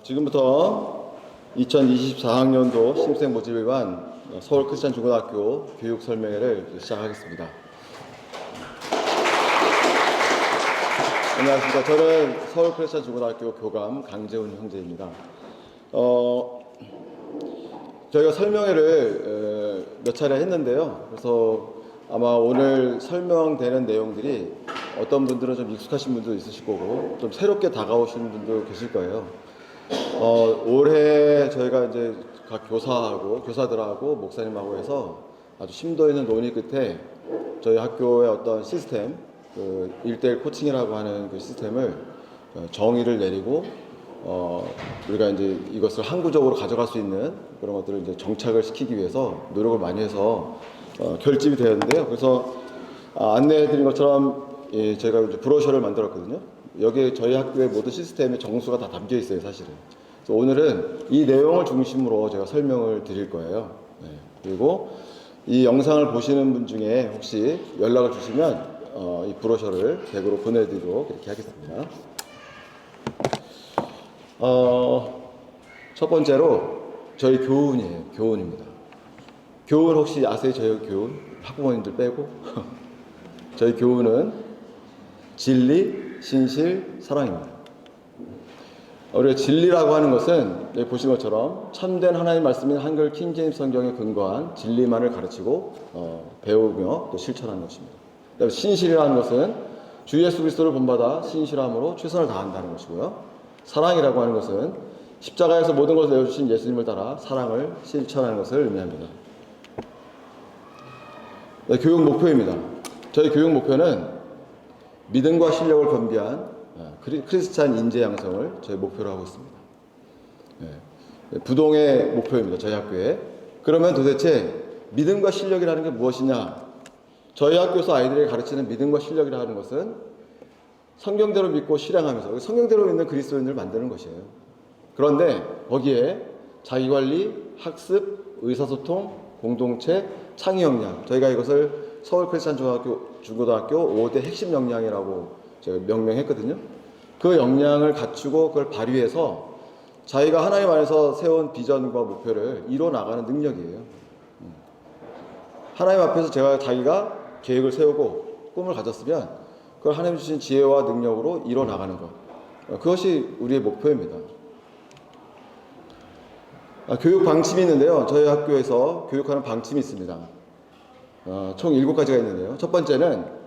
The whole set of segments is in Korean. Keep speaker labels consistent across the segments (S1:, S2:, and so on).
S1: 지금부터 2024학년도 신입생 모집을 위한 서울 크리스찬 중고등학교 교육 설명회를 시작하겠습니다. 안녕하십니까. 저는 서울 크리스찬 중고등학교 교감 강재훈 형제입니다. 저희가 설명회를 몇 차례 했는데요. 그래서 아마 오늘 설명되는 내용들이 어떤 분들은 좀 익숙하신 분도 있으실 거고 좀 새롭게 다가오시는 분도 계실 거예요. 올해 저희가 이제 각 교사들하고 목사님하고 해서 아주 심도 있는 논의 끝에 저희 학교의 어떤 시스템, 그 1:1 코칭이라고 하는 그 시스템을 정의를 내리고 우리가 이제 이것을 항구적으로 가져갈 수 있는 그런 것들을 이제 정착을 시키기 위해서 노력을 많이 해서 결집이 되었는데요. 그래서 안내해드린 것처럼 제가 이제 브로셔를 만들었거든요. 여기에 저희 학교의 모든 시스템의 정수가 다 담겨 있어요, 사실은. 그래서 오늘은 이 내용을 중심으로 제가 설명을 드릴 거예요. 그리고 이 영상을 보시는 분 중에 혹시 연락을 주시면 이 브로셔를 댁으로 보내드리도록 이렇게 하겠습니다. 첫 번째로 저희 교훈이에요. 교훈입니다. 교훈 혹시 아세요? 저희 교훈? 학부모님들 빼고. 저희 교훈은 진리, 신실, 사랑입니다. 우리가 진리라고 하는 것은 여기 보신 것처럼 참된 하나님의 말씀인 한글 킹제임스 성경에 근거한 진리만을 가르치고 배우며 또 실천하는 것입니다. 그다음에 신실이라는 것은 주 예수 그리스도를 본받아 신실함으로 최선을 다한다는 것이고요. 사랑이라고 하는 것은 십자가에서 모든 것을 내어주신 예수님을 따라 사랑을 실천하는 것을 의미합니다. 네, 교육 목표입니다. 저희 교육 목표는 믿음과 실력을 겸비한 크리스찬 인재 양성을 저희 목표로 하고 있습니다. 부동의 목표입니다. 저희 학교에. 그러면 도대체 믿음과 실력이라는 게 무엇이냐? 저희 학교에서 아이들에게 가르치는 믿음과 실력이라는 것은 성경대로 믿고 실행하면서 성경대로 믿는 그리스도인들을 만드는 것이에요. 그런데 거기에 자기관리, 학습, 의사소통, 공동체, 창의 역량, 저희가 이것을 서울 크리스찬 중고등학교 5대 핵심 역량이라고 제가 명명했거든요. 그 역량을 갖추고 그걸 발휘해서 자기가 하나님 안에서 세운 비전과 목표를 이뤄 나가는 능력이에요. 하나님 앞에서 자기가 계획을 세우고 꿈을 가졌으면 그걸 하나님 주신 지혜와 능력으로 이뤄 나가는 것. 그것이 우리의 목표입니다. 교육 방침이 있는데요. 저희 학교에서 교육하는 방침이 있습니다. 총 7가지가 있는데요. 첫 번째는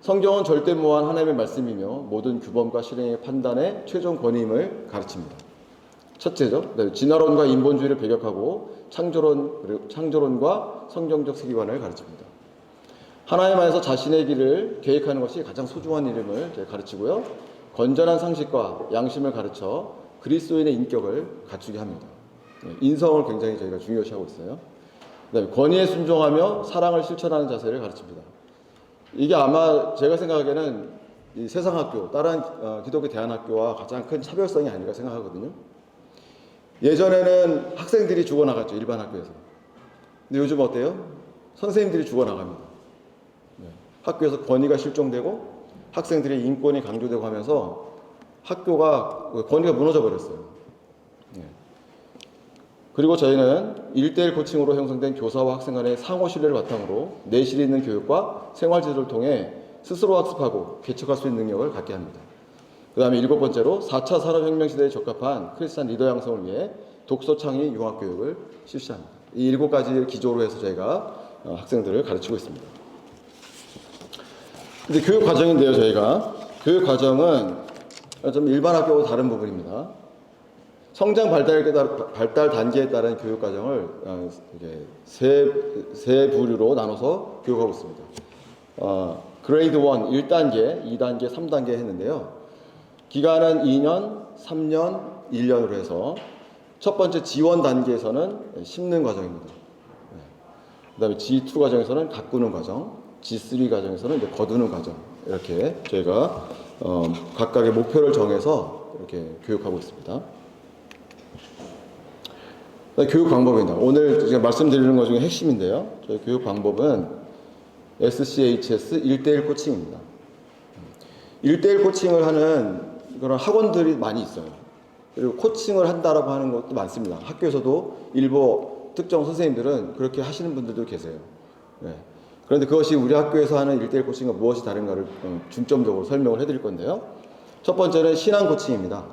S1: 성경은 절대 무한 하나님의 말씀이며 모든 규범과 실행의 판단의 최종 권위임을 가르칩니다. 첫째죠. 네, 진화론과 인본주의를 배격하고 창조론과 성경적 세계관을 가르칩니다. 하나님 안에서 자신의 길을 계획하는 것이 가장 소중한 일임을 가르치고요. 건전한 상식과 양심을 가르쳐 그리스도인의 인격을 갖추게 합니다. 인성을 굉장히 저희가 중요시하고 있어요. 그다음에 권위에 순종하며 사랑을 실천하는 자세를 가르칩니다. 이게 아마 제가 생각하기에는 이 세상 학교, 다른 기독교 대안학교와 가장 큰 차별성이 아닐까 생각하거든요. 예전에는 학생들이 죽어나갔죠, 일반 학교에서. 근데 요즘 어때요? 선생님들이 죽어나갑니다. 학교에서 권위가 실종되고 학생들의 인권이 강조되고 하면서 학교가 권위가 무너져 버렸어요. 그리고 저희는 1:1 코칭으로 형성된 교사와 학생 간의 상호 신뢰를 바탕으로 내실 있는 교육과 생활지도를 통해 스스로 학습하고 개척할 수 있는 능력을 갖게 합니다. 그 다음에 7번째로 4차 산업혁명 시대에 적합한 크리스찬 리더 양성을 위해 독서 창의 융합교육을 실시합니다. 이 7가지를 기조로 해서 저희가 학생들을 가르치고 있습니다. 근데 교육 과정인데요, 저희가. 교육 과정은 좀 일반 학교와 다른 부분입니다. 성장 발달 단계에 따른 교육 과정을 세 부류로 나눠서 교육하고 있습니다. 그레이드 1, 1단계, 2단계, 3단계 했는데요. 기간은 2년, 3년, 1년으로 해서 첫 번째 지원 단계에서는 심는 과정입니다. 그 다음에 G2 과정에서는 가꾸는 과정, G3 과정에서는 이제 거두는 과정, 이렇게 저희가 각각의 목표를 정해서 이렇게 교육하고 있습니다. 교육 방법입니다. 오늘 제가 말씀드리는 것 중에 핵심인데요. 저희 교육 방법은 SCHS 1:1 코칭입니다. 1:1 코칭을 하는 그런 학원들이 많이 있어요. 그리고 코칭을 한다라고 하는 것도 많습니다. 학교에서도 일부 특정 선생님들은 그렇게 하시는 분들도 계세요. 네. 그런데 그것이 우리 학교에서 하는 1대1 코칭과 무엇이 다른가를 중점적으로 설명을 해드릴 건데요. 첫 번째는 신앙 코칭입니다.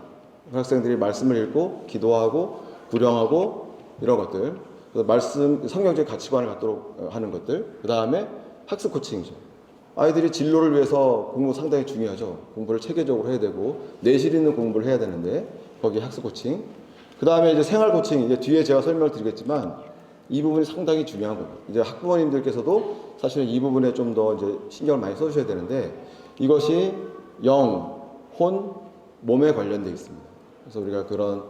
S1: 학생들이 말씀을 읽고 기도하고 구령하고 이런 것들, 말씀 성경적 가치관을 갖도록 하는 것들, 그 다음에 학습 코칭이죠. 아이들이 진로를 위해서 공부 상당히 중요하죠. 공부를 체계적으로 해야 되고 내실 있는 공부를 해야 되는데 거기에 학습 코칭. 그 다음에 이제 생활 코칭, 이제 뒤에 제가 설명을 드리겠지만 이 부분이 상당히 중요한 거예요. 이제 학부모님들께서도 사실은 이 부분에 좀 더 이제 신경을 많이 써주셔야 되는데 이것이 영, 혼, 몸에 관련되어 있습니다. 그래서 우리가 그런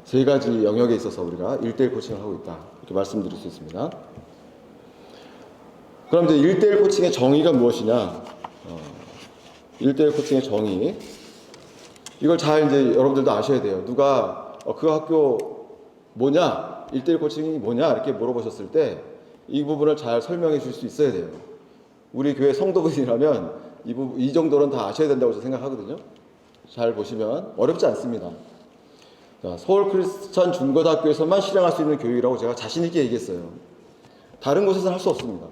S1: 세 가지 영역에 있어서 우리가 1대1 코칭을 하고 있다. 이렇게 말씀드릴 수 있습니다. 그럼 이제 1대1 코칭의 정의가 무엇이냐? 1대1 코칭의 정의. 이걸 잘 이제 여러분들도 아셔야 돼요. 누가 그 학교 뭐냐? 1대1 코칭이 뭐냐? 이렇게 물어보셨을 때 이 부분을 잘 설명해 줄 수 있어야 돼요. 우리 교회 성도분이라면 이 정도는 다 아셔야 된다고 저는 생각하거든요. 잘 보시면 어렵지 않습니다. 자, 서울 크리스천 중고등학교에서만 실행할 수 있는 교육이라고 제가 자신 있게 얘기했어요. 다른 곳에서는 할 수 없습니다.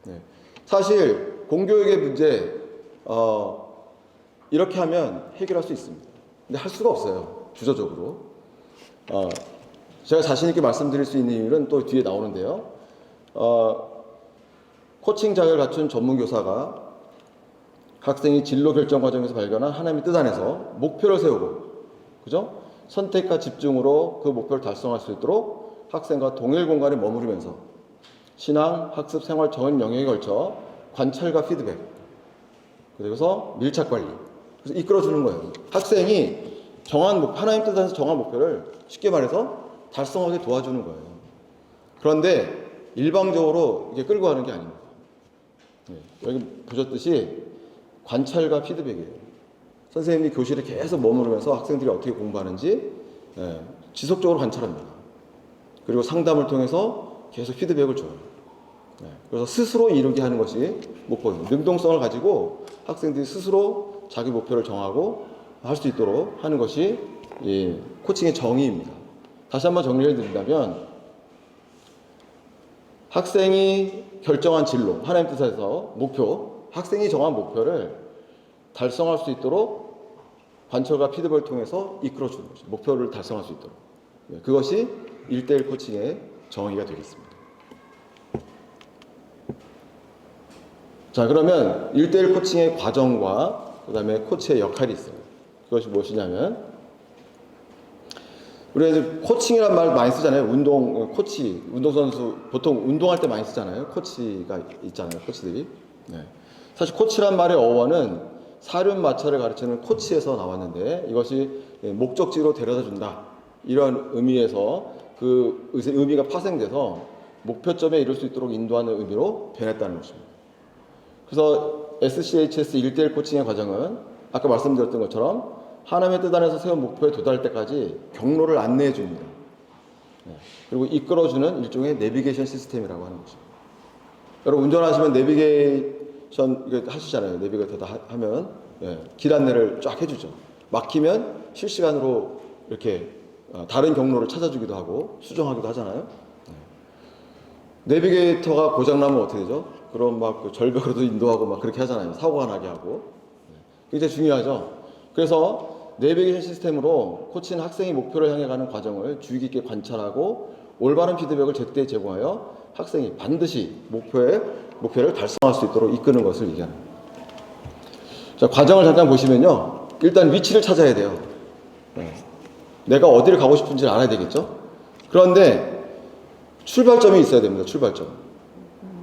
S1: 네. 사실 공교육의 문제 이렇게 하면 해결할 수 있습니다. 근데 할 수가 없어요. 주저적으로. 제가 자신 있게 말씀드릴 수 있는 이유는 또 뒤에 나오는데요. 코칭 자격을 갖춘 전문 교사가 학생이 진로 결정 과정에서 발견한 하나님의 뜻 안에서 목표를 세우고, 그죠? 선택과 집중으로 그 목표를 달성할 수 있도록 학생과 동일 공간에 머무르면서 신앙, 학습, 생활 전 영역에 걸쳐 관찰과 피드백, 그래서 밀착 관리, 그래서 이끌어주는 거예요. 학생이 하나님 뜻 안에서 정한 목표를 쉽게 말해서 달성하게 도와주는 거예요. 그런데 일방적으로 이게 끌고 가는 게 아닙니다. 여기 보셨듯이 관찰과 피드백이에요. 선생님이 교실에 계속 머무르면서 학생들이 어떻게 공부하는지 지속적으로 관찰합니다. 그리고 상담을 통해서 계속 피드백을 줘요. 그래서 스스로 이루게 하는 것이 목표입니다. 능동성을 가지고 학생들이 스스로 자기 목표를 정하고 할 수 있도록 하는 것이 코칭의 정의입니다. 다시 한번 정리를 드린다면 학생이 결정한 진로, 하나님 뜻에서 목표, 학생이 정한 목표를 달성할 수 있도록 관찰과 피드백을 통해서 이끌어주는 거죠. 목표를 달성할 수 있도록. 그것이 1대1 코칭의 정의가 되겠습니다. 자, 그러면 1대1 코칭의 과정과 그 다음에 코치의 역할이 있어요. 그것이 무엇이냐면 우리가 이제 코칭이란 말 많이 쓰잖아요. 코치, 운동선수, 보통 운동할 때 많이 쓰잖아요. 코치가 있잖아요. 코치들이. 사실 코치란 말의 어원은 사륜마차를 가르치는 코치에서 나왔는데 이것이 목적지로 데려다 준다. 이런 의미에서 그 의미가 파생돼서 목표점에 이룰 수 있도록 인도하는 의미로 변했다는 것입니다. 그래서 SCHS 1대1 코칭의 과정은 아까 말씀드렸던 것처럼 하나님의 뜻 안에서 세운 목표에 도달할 때까지 경로를 안내해 줍니다. 그리고 이끌어주는 일종의 내비게이션 시스템이라고 하는 것입니다. 여러분 운전하시면 내비게이션 하시잖아요. 내비게이터 하면 길 안내를 쫙 해주죠. 막히면 실시간으로 이렇게 다른 경로를 찾아주기도 하고 수정하기도 하잖아요. 내비게이터가 고장나면 어떻게 되죠? 그럼 막 그 절벽으로도 인도하고 막 그렇게 하잖아요. 사고가 나게 하고. 굉장히 중요하죠. 그래서 내비게이션 시스템으로 코치는 학생이 목표를 향해 가는 과정을 주의 깊게 관찰하고 올바른 피드백을 제때 제공하여 학생이 반드시 목표를 달성할 수 있도록 이끄는 것을 얘기하는 거예요. 자, 과정을 잠깐 보시면요. 일단 위치를 찾아야 돼요. 내가 어디를 가고 싶은지를 알아야 되겠죠. 그런데 출발점이 있어야 됩니다. 출발점.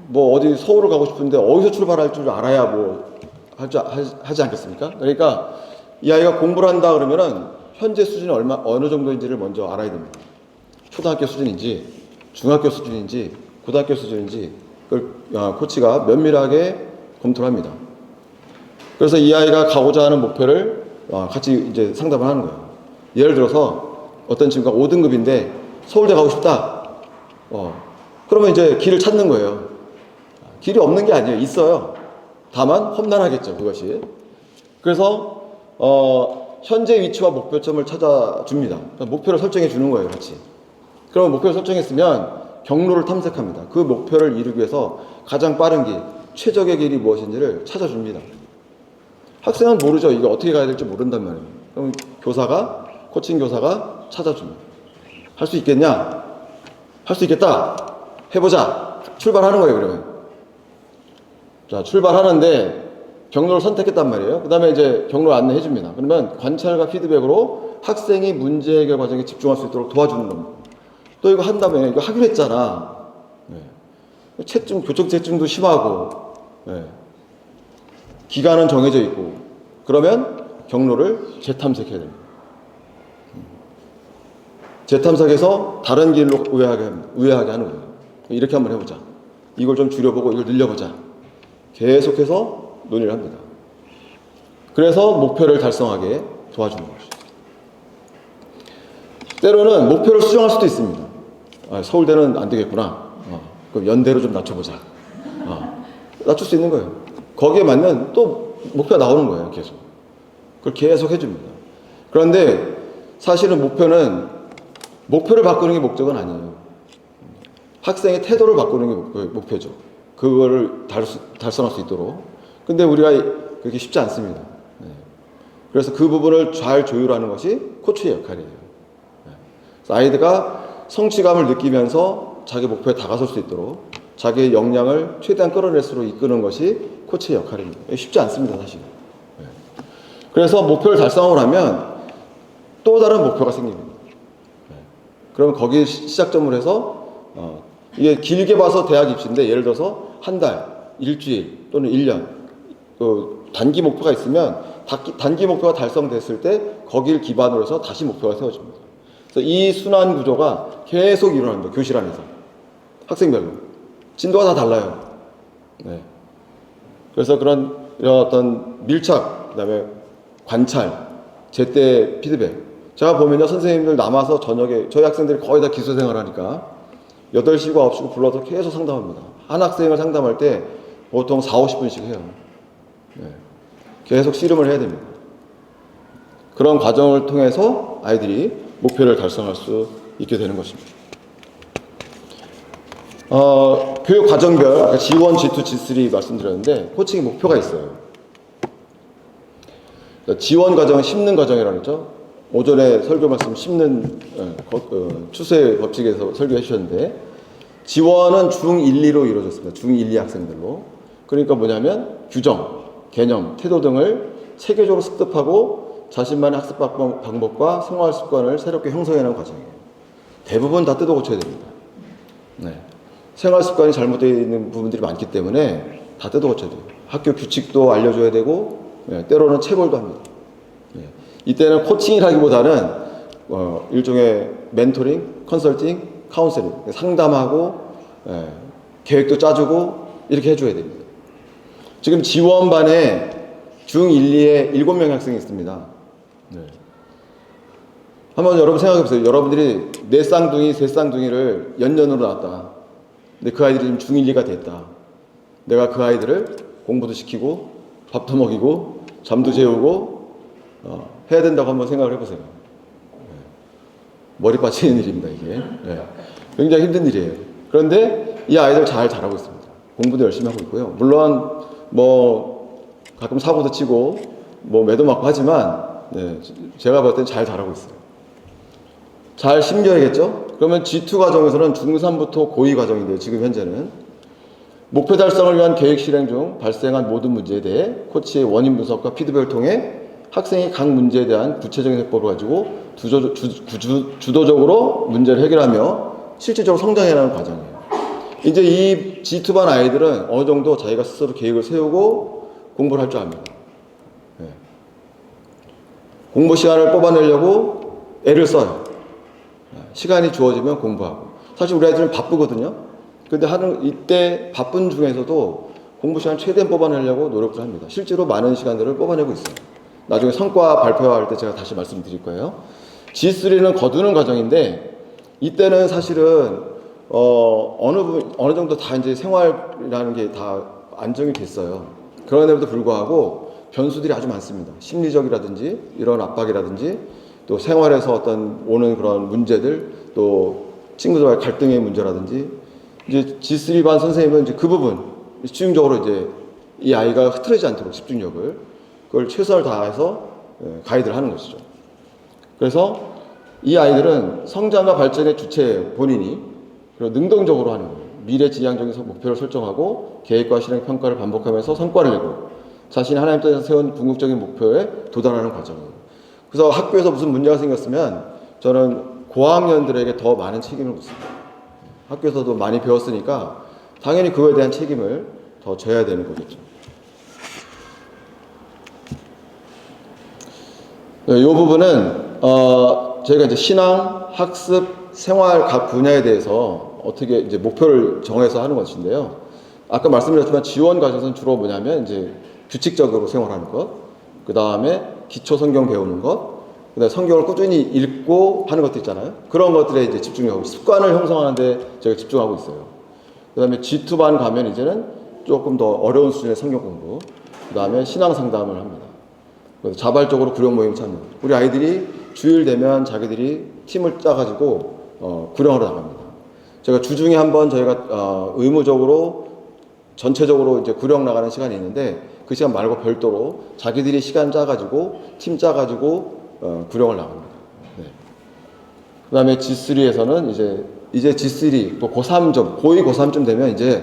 S1: 뭐 어디 서울을 가고 싶은데 어디서 출발할 줄 알아야 뭐 하지 않겠습니까? 그러니까 이 아이가 공부를 한다 그러면은 현재 수준이 어느 정도인지를 먼저 알아야 됩니다. 초등학교 수준인지, 중학교 수준인지, 고등학교 수준인지 그걸 코치가 면밀하게 검토를 합니다. 그래서 이 아이가 가고자 하는 목표를 같이 이제 상담을 하는 거예요. 예를 들어서 어떤 친구가 5등급인데 서울대 가고 싶다. 그러면 이제 길을 찾는 거예요. 길이 없는 게 아니에요. 있어요. 다만 험난하겠죠, 그것이. 그래서 현재 위치와 목표점을 찾아줍니다. 그러니까 목표를 설정해 주는 거예요, 같이. 그럼 목표를 설정했으면 경로를 탐색합니다. 그 목표를 이루기 위해서 가장 빠른 길, 최적의 길이 무엇인지를 찾아줍니다. 학생은 모르죠. 이거 어떻게 가야 될지 모른단 말이에요. 그럼 코칭 교사가 찾아줍니다. 할 수 있겠냐? 할 수 있겠다. 해보자. 출발하는 거예요, 그러면. 자, 출발하는데 경로를 선택했단 말이에요. 그 다음에 이제 경로 안내해 줍니다. 그러면 관찰과 피드백으로 학생이 문제 해결 과정에 집중할 수 있도록 도와주는 겁니다. 또 이거 한다음에 이거 하기로 했잖아. 네. 교적 채증도 심하고, 네. 기간은 정해져 있고, 그러면 경로를 재탐색해야 됩니다. 재탐색해서 다른 길로 우회하게 하는 거예요. 이렇게 한번 해보자. 이걸 좀 줄여보고 이걸 늘려보자. 계속해서 논의를 합니다. 그래서 목표를 달성하게 도와주는 것이죠. 때로는 목표를 수정할 수도 있습니다. 서울대는 안 되겠구나. 그럼 연대로 좀 낮춰보자. 낮출 수 있는 거예요. 거기에 맞는 또 목표가 나오는 거예요. 계속. 그걸 계속 해줍니다. 그런데 사실은 목표를 바꾸는 게 목적은 아니에요. 학생의 태도를 바꾸는 게 목표죠. 그거를 달성할 수 있도록. 근데 우리가 그렇게 쉽지 않습니다. 그래서 그 부분을 잘 조율하는 것이 코치의 역할이에요. 그래서 아이들과 성취감을 느끼면서 자기 목표에 다가설 수 있도록 자기의 역량을 최대한 끌어낼 수 이끄는 것이 코치의 역할입니다. 쉽지 않습니다, 사실. 그래서 목표를 달성하고 나면 또 다른 목표가 생깁니다. 그러면 거기 시작점으로 해서 이게 길게 봐서 대학 입시인데 예를 들어서 한 달, 일주일 또는 1년 단기 목표가 있으면 단기 목표가 달성됐을 때 거기를 기반으로 해서 다시 목표가 세워집니다. 그래서 이 순환 구조가 계속 일어납니다. 교실 안에서. 학생별로. 진도가 다 달라요. 네. 그래서 이런 어떤 밀착, 그 다음에 관찰, 제때 피드백. 제가 보면요, 선생님들 남아서 저녁에, 저희 학생들이 거의 다 기숙생활 하니까 8시고 9시고 불러서 계속 상담합니다. 한 학생을 상담할 때 보통 40-50분씩 해요. 네. 계속 씨름을 해야 됩니다. 그런 과정을 통해서 아이들이 목표를 달성할 수 있게 되는 것입니다. 교육 과정별 G1, G2, G3 말씀드렸는데 코칭의 목표가 있어요. G1 과정은 심는 과정이라고 했죠. 오전에 설교 말씀 심는 추세 법칙에서 설교해 주셨는데 G1은 중1, 2로 이루어졌습니다. 중1, 2 학생들로. 그러니까 뭐냐면 규정, 개념, 태도 등을 체계적으로 습득하고 자신만의 학습 방법과 생활 습관을 새롭게 형성해내는 과정이에요. 대부분 다 뜯어 고쳐야 됩니다. 네. 생활 습관이 잘못되어 있는 부분들이 많기 때문에 다 뜯어 고쳐야 돼요. 학교 규칙도 알려줘야 되고, 때로는 체벌도 합니다. 이때는 코칭이라기보다는 일종의 멘토링, 컨설팅, 카운셀링, 상담하고 계획도 짜주고 이렇게 해줘야 됩니다. 지금 지원반에 중1, 2에 7명의 학생이 있습니다. 네. 한번 여러분 생각해보세요. 여러분들이 4쌍둥이, 3쌍둥이를 연년으로 낳았다. 근데 그 아이들이 지금 중1, 2가 됐다. 내가 그 아이들을 공부도 시키고 밥도 먹이고 잠도 재우고 해야 된다고 한번 생각을 해보세요. 머리 빠지는 일입니다, 이게. 굉장히 힘든 일이에요. 그런데 이 아이들 잘 자라고 있습니다. 공부도 열심히 하고 있고요. 물론 가끔 사고도 치고 매도 맞고 하지만 제가 볼 땐 잘 자라고 있어요. 잘 심겨야겠죠? 그러면 G2 과정에서는 중3부터 고2 과정인데요, 지금 현재는. 목표 달성을 위한 계획 실행 중 발생한 모든 문제에 대해 코치의 원인 분석과 피드백을 통해 학생이 각 문제에 대한 구체적인 해법을 가지고 주도적으로 문제를 해결하며 실질적으로 성장해나가는 과정이에요. 이제 이 G2반 아이들은 어느 정도 자기가 스스로 계획을 세우고 공부를 할 줄 압니다. 공부 시간을 뽑아내려고 애를 써요. 시간이 주어지면 공부하고. 사실 우리 아이들은 바쁘거든요. 근데 이때 바쁜 중에서도 공부 시간 최대한 뽑아내려고 노력을 합니다. 실제로 많은 시간들을 뽑아내고 있어요. 나중에 성과 발표할 때 제가 다시 말씀드릴 거예요. G3는 거두는 과정인데 이때는 사실은 어느 정도 다 이제 생활이라는 게 다 안정이 됐어요. 그럼에도 불구하고 변수들이 아주 많습니다. 심리적이라든지 이런 압박이라든지 또 생활에서 어떤 오는 그런 문제들, 또 친구들과의 갈등의 문제라든지, 이제 G3반 선생님은 이제 그 부분 집중적으로 이제 이 아이가 흐트러지지 않도록 집중력을 그걸 최선을 다해서 가이드를 하는 것이죠. 그래서 이 아이들은 성장과 발전의 주체 본인이 그리고 능동적으로 하는 거예요. 미래 지향적인 목표를 설정하고 계획과 실행 평가를 반복하면서 성과를 내고 자신이 하나님 뜻에서 세운 궁극적인 목표에 도달하는 과정이에요. 그래서 학교에서 무슨 문제가 생겼으면 저는 고학년들에게 더 많은 책임을 묻습니다. 학교에서도 많이 배웠으니까 당연히 그거에 대한 책임을 더 져야 되는 거겠죠. 이 부분은 저희가 이제 신앙, 학습, 생활 각 분야에 대해서 어떻게 이제 목표를 정해서 하는 것인데요. 아까 말씀드렸지만 지원 과정에서는 주로 뭐냐면 이제 규칙적으로 생활하는 것, 그 다음에 기초 성경 배우는 것, 그 다음에 성경을 꾸준히 읽고 하는 것도 있잖아요. 그런 것들에 이제 집중하고 습관을 형성하는데 저희가 집중하고 있어요. 그 다음에 G2반 가면 이제는 조금 더 어려운 수준의 성경 공부, 그 다음에 신앙 상담을 합니다. 그래서 자발적으로 구령 모임 참여. 우리 아이들이 주일 되면 자기들이 팀을 짜가지고 구령하러 나갑니다. 제가 주중에 한번 저희가 의무적으로 전체적으로 이제 구령 나가는 시간이 있는데 그 시간 말고 별도로 자기들이 시간 짜가지고 팀 짜가지고 구령을 나갑니다. 네. 그다음에 G3에서는 이제 G3 또 고3점 고2 고3쯤 되면 이제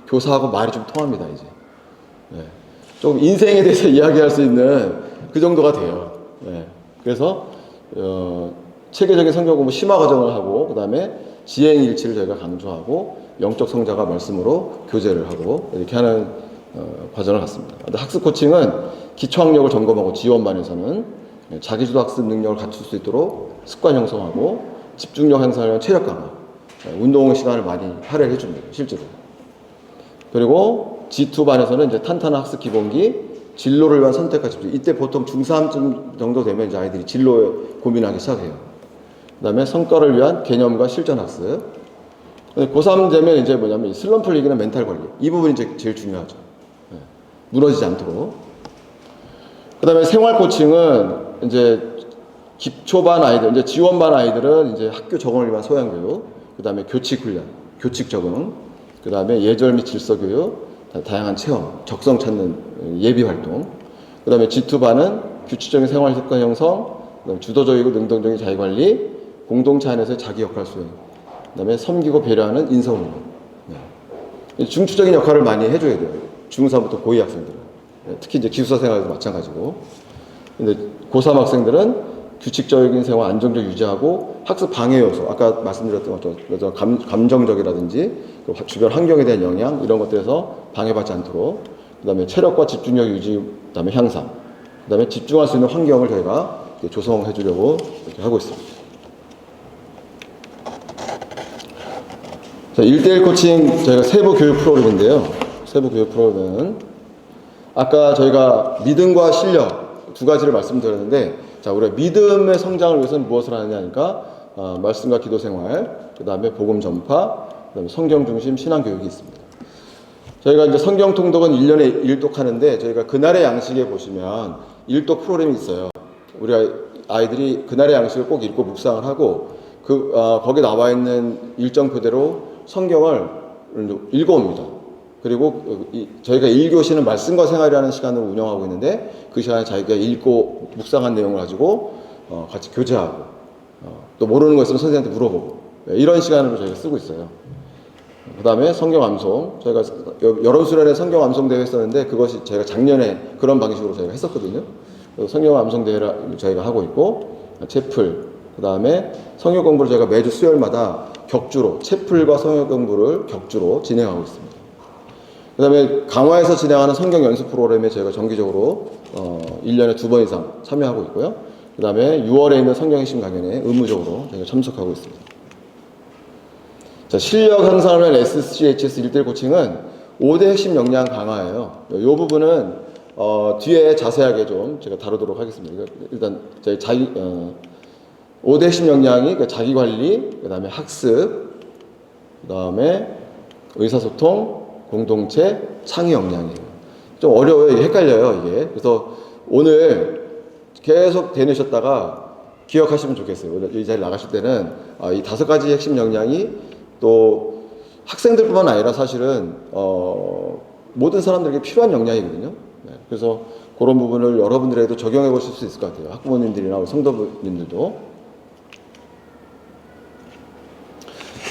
S1: 교사하고 말이 좀 통합니다. 이제 네. 조금 인생에 대해서 이야기할 수 있는 그 정도가 돼요. 네. 그래서 체계적인 성경 공부 심화 과정을 하고 그다음에 지행 일치를 저희가 강조하고 영적 성자가 말씀으로 교제를 하고 이렇게 하는 과정을 갖습니다. 학습 코칭은 기초학력을 점검하고 지원반에서는 자기주도 학습 능력을 갖출 수 있도록 습관 형성하고 집중력 향상을 체력 강화, 운동 시간을 많이 할애해 줍니다. 실제로. 그리고 G2반에서는 이제 탄탄한 학습 기본기, 진로를 위한 선택과 집중. 이때 보통 중3쯤 정도 되면 이제 아이들이 진로에 고민하기 시작해요. 그 다음에 성과를 위한 개념과 실전 학습. 고3 되면 이제 뭐냐면 슬럼프를 이기는 멘탈 관리. 이 부분이 이제 제일 중요하죠. 네. 무너지지 않도록. 그 다음에 생활 코칭은 이제 기초반 아이들, 이제 지원반 아이들은 이제 학교 적응을 위한 소양 교육, 그 다음에 교칙 훈련, 교칙 적응, 그 다음에 예절 및 질서 교육, 다양한 체험, 적성 찾는 예비 활동, 그 다음에 G2반은 규칙적인 생활 습관 형성, 그다음에 주도적이고 능동적인 자기 관리, 공동체 안에서의 자기 역할 수행, 그 다음에 섬기고 배려하는 인성운동. 네. 중추적인 역할을 많이 해줘야 돼요. 중3부터 고2 학생들은. 네. 특히 이제 기숙사 생활도 마찬가지고. 근데 고3 학생들은 규칙적인 생활 안정적 유지하고 학습 방해 요소, 아까 말씀드렸던 것처럼 감정적이라든지 주변 환경에 대한 영향 이런 것들에서 방해받지 않도록, 그 다음에 체력과 집중력 유지, 그 다음에 향상, 그 다음에 집중할 수 있는 환경을 저희가 조성해 주려고 이렇게 하고 있습니다. 자, 1대1 코칭 저희가 세부 교육 프로그램인데요. 세부 교육 프로그램은 아까 저희가 믿음과 실력 두 가지를 말씀드렸는데, 자, 우리가 믿음의 성장을 위해서는 무엇을 하느냐 하니까 말씀과 기도 생활, 그 다음에 복음 전파, 그 다음에 성경 중심 신앙 교육이 있습니다. 저희가 이제 성경 통독은 1년에 1독 하는데, 저희가 그날의 양식에 보시면 1독 프로그램이 있어요. 우리 아이들이 그날의 양식을 꼭 읽고 묵상을 하고, 거기에 나와 있는 일정표대로 성경을 읽어옵니다. 그리고 저희가 1교시는 말씀과 생활이라는 시간을 운영하고 있는데, 그 시간에 자기가 읽고 묵상한 내용을 가지고 같이 교제하고, 또 모르는 거 있으면 선생님한테 물어보고, 이런 시간으로 저희가 쓰고 있어요. 그 다음에 성경 암송, 저희가 여름 수련회 성경 암송 대회 했었는데, 그것이 저희가 작년에 그런 방식으로 저희가 했었거든요. 성경 암송 대회를 저희가 하고 있고, 채플, 그 다음에 성경 공부를 저희가 매주 수요일마다 격주로, 채플과 성경 공부를 격주로 진행하고 있습니다. 그 다음에 강화에서 진행하는 성경 연습 프로그램에 저희가 정기적으로 1년에 2번 이상 참여하고 있고요. 그 다음에 6월에 있는 성경 핵심 강연에 의무적으로 저희가 참석하고 있습니다. 자, 실력 향상을 위한 SCHS 1대1 코칭은 5대 핵심 역량 강화예요. 이 부분은 뒤에 자세하게 좀 제가 다루도록 하겠습니다. 일단 저희 5대 핵심 역량이 자기 관리, 그 다음에 학습, 그 다음에 의사소통, 공동체, 창의 역량이에요. 좀 어려워요. 이게 헷갈려요, 이게. 그래서 오늘 계속 대내셨다가 기억하시면 좋겠어요. 이 자리 나가실 때는 이 5가지 핵심 역량이 또 학생들뿐만 아니라 사실은 모든 사람들에게 필요한 역량이거든요. 네, 그래서 그런 부분을 여러분들에게도 적용해 보실 수 있을 것 같아요. 학부모님들이나 성도님들도.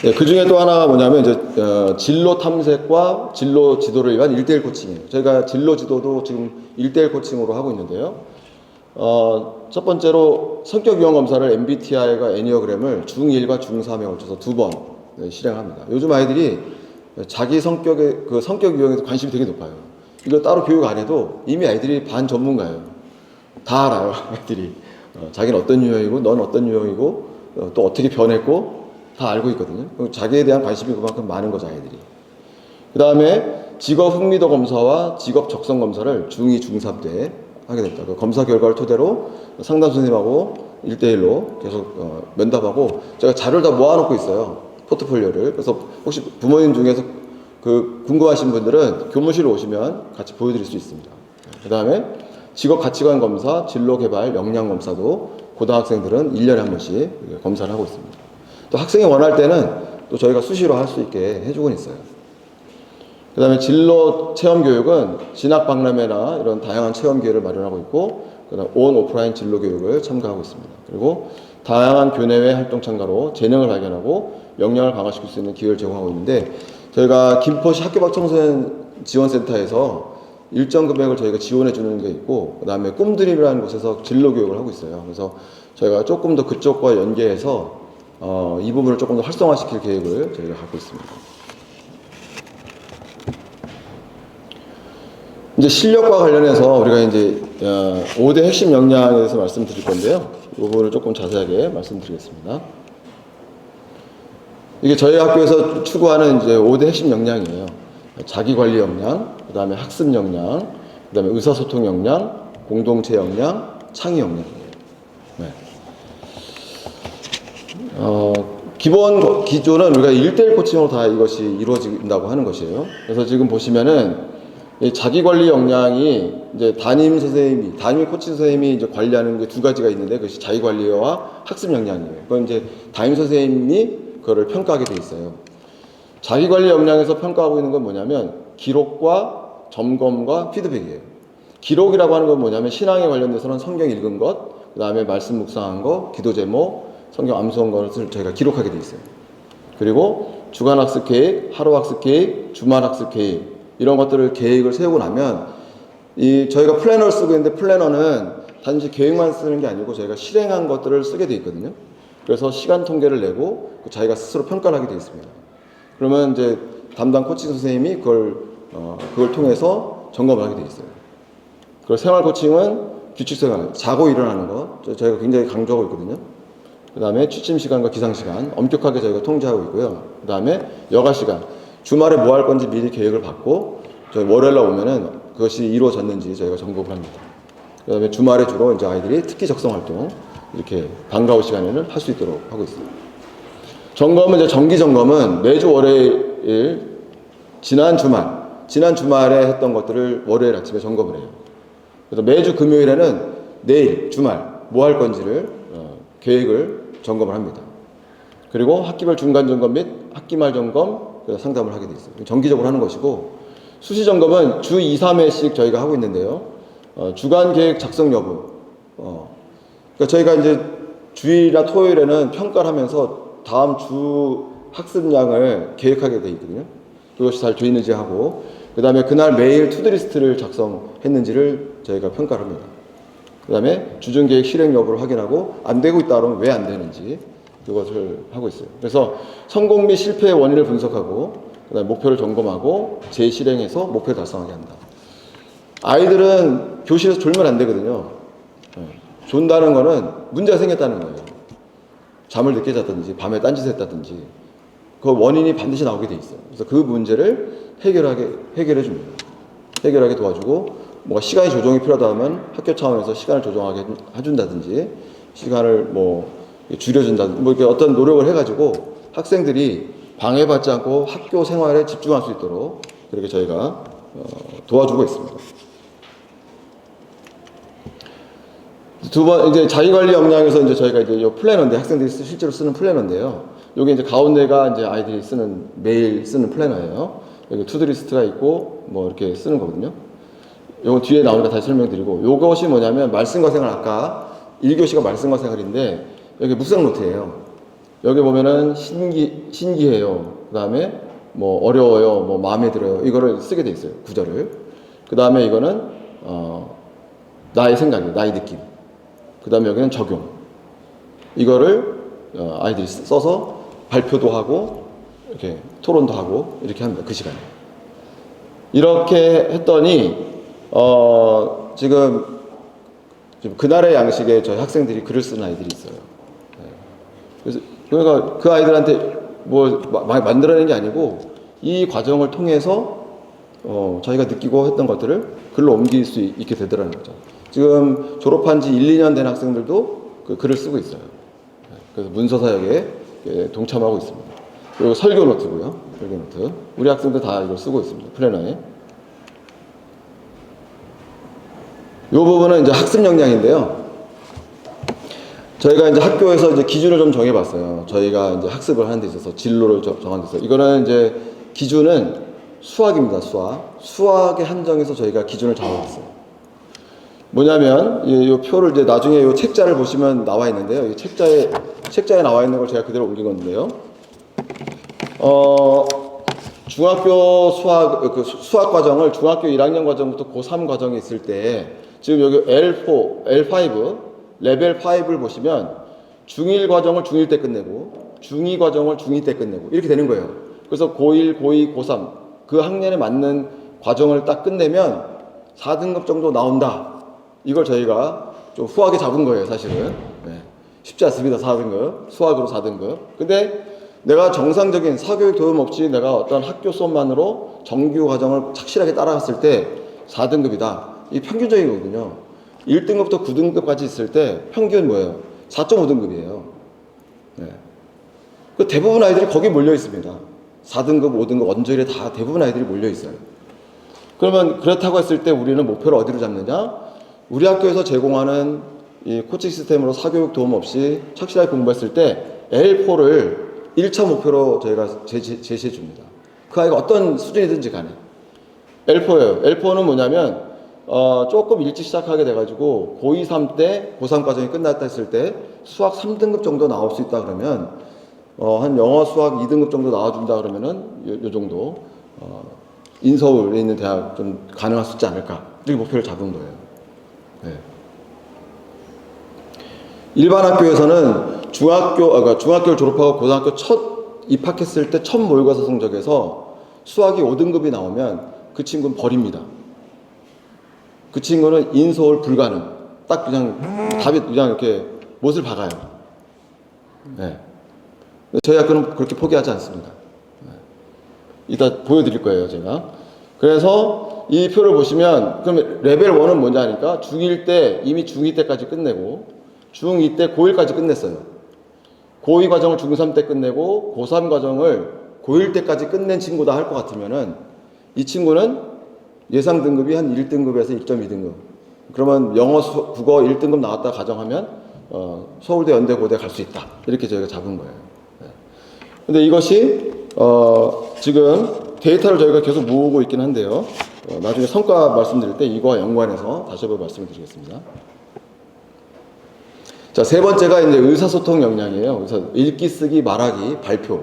S1: 네, 그 중에 또 하나가 뭐냐면 이제 진로 탐색과 진로 지도를 위한 1대1 코칭이에요. 저희가 진로 지도도 지금 1대1 코칭으로 하고 있는데요. 첫 번째로 성격 유형 검사를 MBTI가 애니어그램을 중1과 중3에 걸쳐서 2번 실행합니다. 요즘 아이들이 자기 성격의 그 성격 유형에서 관심이 되게 높아요. 이거 따로 교육 안 해도 이미 아이들이 반 전문가예요. 다 알아요, 아이들이. 자기는 어떤 유형이고, 넌 어떤 유형이고, 또 어떻게 변했고, 다 알고 있거든요. 자기에 대한 관심이 그만큼 많은 거죠, 아이들이. 그 다음에 직업 흥미도 검사와 직업 적성 검사를 중2, 중3 때 하게 됐다. 그 검사 결과를 토대로 상담 선생님하고 1대1로 계속 면담하고 제가 자료를 다 모아놓고 있어요. 포트폴리오를. 그래서 혹시 부모님 중에서 그 궁금하신 분들은 교무실로 오시면 같이 보여드릴 수 있습니다. 그 다음에 직업 가치관 검사, 진로 개발, 역량 검사도 고등학생들은 1년에 한 번씩 검사를 하고 있습니다. 또 학생이 원할 때는 또 저희가 수시로 할 수 있게 해주곤 있어요. 그 다음에 진로 체험 교육은 진학 박람회나 이런 다양한 체험 기회를 마련하고 있고, 그 다음 온 오프라인 진로 교육을 참가하고 있습니다. 그리고 다양한 교내외 활동 참가로 재능을 발견하고 역량을 강화시킬 수 있는 기회를 제공하고 있는데, 저희가 김포시 학교밖 청소년 지원센터에서 일정 금액을 저희가 지원해 주는 게 있고, 그 다음에 꿈드림이라는 곳에서 진로 교육을 하고 있어요. 그래서 저희가 조금 더 그쪽과 연계해서 이 부분을 조금 더 활성화시킬 계획을 저희가 갖고 있습니다. 이제 실력과 관련해서 우리가 이제 5대 핵심 역량에 대해서 말씀드릴 건데요. 이 부분을 조금 자세하게 말씀드리겠습니다. 이게 저희 학교에서 추구하는 이제 5대 핵심 역량이에요. 자기관리 역량, 그 다음에 학습 역량, 그 다음에 의사소통 역량, 공동체 역량, 창의 역량이에요. 네. 기본 기조는 우리가 1대1 코칭으로 다 이것이 이루어진다고 하는 것이에요. 그래서 지금 보시면은 이 자기관리 역량이 이제 담임 코칭 선생님이 이제 관리하는 게 2가지가 있는데, 그것이 자기관리와 학습 역량이에요. 그건 이제 담임 선생님이 그거를 평가하게 돼 있어요. 자기관리 역량에서 평가하고 있는 건 뭐냐면 기록과 점검과 피드백이에요. 기록이라고 하는 건 뭐냐면 신앙에 관련돼서는 성경 읽은 것, 그 다음에 말씀 묵상한 것, 기도 제목, 성경 암송한 것을 저희가 기록하게 돼 있어요. 그리고 주간 학습 계획, 하루 학습 계획, 주말 학습 계획, 이런 것들을 계획을 세우고 나면 저희가 플래너를 쓰고 있는데, 플래너는 단지 계획만 쓰는 게 아니고 저희가 실행한 것들을 쓰게 돼 있거든요. 그래서 시간 통계를 내고 자기가 스스로 평가를 하게 돼 있습니다. 그러면 이제 담당 코칭 선생님이 그걸 통해서 점검을 하게 돼 있어요. 그리고 생활 코칭은 규칙 생활, 자고 일어나는 것 저희가 굉장히 강조하고 있거든요. 그 다음에 취침 시간과 기상 시간 엄격하게 저희가 통제하고 있고요. 그 다음에 여가 시간, 주말에 뭐 할 건지 미리 계획을 받고 저희 월요일날 오면은 그것이 이루어졌는지 저희가 점검을 합니다. 그 다음에 주말에 주로 이제 아이들이 특기 적성 활동 이렇게 방과 후 시간에는 할 수 있도록 하고 있습니다. 점검은 이제 정기 점검은 매주 월요일 지난 주말에 했던 것들을 월요일 아침에 점검을 해요. 그래서 매주 금요일에는 내일 주말 뭐 할 건지를 계획을 점검을 합니다. 그리고 학기별 중간 점검 및 학기 말 점검 상담을 하게 돼 있어요. 정기적으로 하는 것이고, 수시 점검은 주 2, 3회씩 저희가 하고 있는데요. 주간 계획 작성 여부. 그러니까 저희가 이제 주일이나 토요일에는 평가를 하면서 다음 주 학습량을 계획하게 돼 있거든요. 그것이 잘 돼 있는지 하고, 그 다음에 그날 매일 투두리스트를 작성했는지를 저희가 평가를 합니다. 그 다음에 주중 계획 실행 여부를 확인하고, 안 되고 있다 그러면 왜 안 되는지 그것을 하고 있어요. 그래서 성공 및 실패의 원인을 분석하고, 그다음에 목표를 점검하고 재실행해서 목표 달성하게 한다. 아이들은 교실에서 졸면 안 되거든요. 존다는 거는 문제가 생겼다는 거예요. 잠을 늦게 잤다든지 밤에 딴짓을 했다든지 그 원인이 반드시 나오게 돼 있어요. 그래서 그 문제를 해결해 줍니다. 해결하게 도와주고, 뭐가 시간이 조정이 필요하다면 학교 차원에서 시간을 조정하게 해준다든지, 시간을 뭐 줄여준다든지, 뭐 이렇게 어떤 노력을 해가지고 학생들이 방해받지 않고 학교 생활에 집중할 수 있도록 그렇게 저희가 도와주고 있습니다. 두 번, 이제 자기관리 역량에서 이제 저희가 이제 이 플래너인데, 학생들이 실제로 쓰는 플래너인데요. 여기 이제 가운데가 이제 아이들이 쓰는, 매일 쓰는 플래너예요. 여기 투두리스트가 있고, 뭐 이렇게 쓰는 거거든요. 요거 뒤에 나오니까 다시 설명드리고, 요것이 뭐냐면, 말씀과 생활, 아까 1교시가 말씀과 생활인데, 여기 묵상 노트예요. 여기 보면은 신기해요. 그 다음에 뭐 어려워요. 뭐 마음에 들어요. 이거를 쓰게 돼 있어요. 구절을. 그 다음에 이거는, 나의 생각이에요. 나의 느낌. 그 다음에 여기는 적용. 이거를 아이들이 써서 발표도 하고 이렇게 토론도 하고 이렇게 합니다. 그 시간에. 이렇게 했더니 지금 그날의 양식에 저희 학생들이 글을 쓰는 아이들이 있어요. 그래서 그러니까 그 아이들한테 뭐 만들어낸 게 아니고 이 과정을 통해서 자기가 느끼고 했던 것들을 글로 옮길 수 있게 되더라는 거죠. 지금 졸업한 지 1, 2년 된 학생들도 그 글을 쓰고 있어요. 그래서 문서 사역에 동참하고 있습니다. 그리고 설교 노트고요. 설교 노트. 우리 학생들 다 이걸 쓰고 있습니다. 플래너에. 이 부분은 이제 학습 역량인데요. 저희가 이제 학교에서 이제 기준을 좀 정해봤어요. 저희가 이제 학습을 하는 데 있어서 진로를 정한 데 있어서. 이거는 이제 기준은 수학입니다. 수학에 한정해서 저희가 기준을 잡아봤어요. 뭐냐면 이 표를 이제 나중에 이 책자를 보시면 나와 있는데요. 이 책자에 나와 있는 걸 제가 그대로 옮긴 건데요. 중학교 수학 과정을 중학교 1학년 과정부터 고3 과정에 있을 때 지금 여기 L4, L5 레벨 5를 보시면 중1 과정을 중1 때 끝내고 중2 과정을 중2 때 끝내고 이렇게 되는 거예요. 그래서 고1, 고2, 고3 그 학년에 맞는 과정을 딱 끝내면 4등급 정도 나온다. 이걸 저희가 좀 후하게 잡은 거예요, 사실은. 네. 쉽지 않습니다, 4등급. 수학으로 4등급. 근데 내가 정상적인 사교육 도움 없이 내가 어떤 학교 수업만으로 정규 과정을 착실하게 따라갔을 때 4등급이다. 이게 평균적인 거거든요. 1등급부터 9등급까지 있을 때 평균 뭐예요? 4.5등급이에요. 네. 그 대부분 아이들이 거기 몰려 있습니다. 4등급, 5등급, 언저리에 다 대부분 아이들이 몰려 있어요. 그러면 그렇다고 했을 때 우리는 목표를 어디로 잡느냐? 우리 학교에서 제공하는 이 코칭 시스템으로 사교육 도움 없이 착실하게 공부했을 때 L4를 1차 목표로 저희가 제시해 줍니다. 그 아이가 어떤 수준이든지 간에. L4예요. L4는 뭐냐면 조금 일찍 시작하게 돼가지고 고2, 3 때 고3 과정이 끝났다 했을 때 수학 3등급 정도 나올 수 있다 그러면 한 영어 수학 2등급 정도 나와준다 그러면은 요 정도 인서울에 있는 대학 좀 가능할 수 있지 않을까 이렇게 목표를 잡은 거예요. 네. 일반 학교에서는 중학교를 졸업하고 고등학교 첫 입학했을 때 첫 모의고사 성적에서 수학이 5등급이 나오면 그 친구는 버립니다. 그 친구는 인서울 불가능. 딱 그냥 답이 그냥 이렇게 못을 박아요. 네. 저희 학교는 그렇게 포기하지 않습니다. 네. 이따 보여드릴 거예요, 제가. 그래서 이 표를 보시면 그럼 레벨 1은 뭐냐 하니까 중1 때 이미 중2 때까지 끝내고 중2 때 고1까지 끝냈어요. 고2 과정을 중3 때 끝내고 고3 과정을 고1 때까지 끝낸 친구다 할 것 같으면은 이 친구는 예상 등급이 한 1등급에서 1.2등급. 그러면 영어, 국어 1등급 나왔다 가정하면 서울대, 연대, 고대 갈 수 있다. 이렇게 저희가 잡은 거예요. 네. 근데 이것이 지금 데이터를 저희가 계속 모으고 있긴 한데요. 나중에 성과 말씀드릴 때 이거와 연관해서 다시 한번 말씀을 드리겠습니다. 자, 세 번째가 이제 의사소통 역량이에요. 그래서 읽기, 쓰기, 말하기, 발표.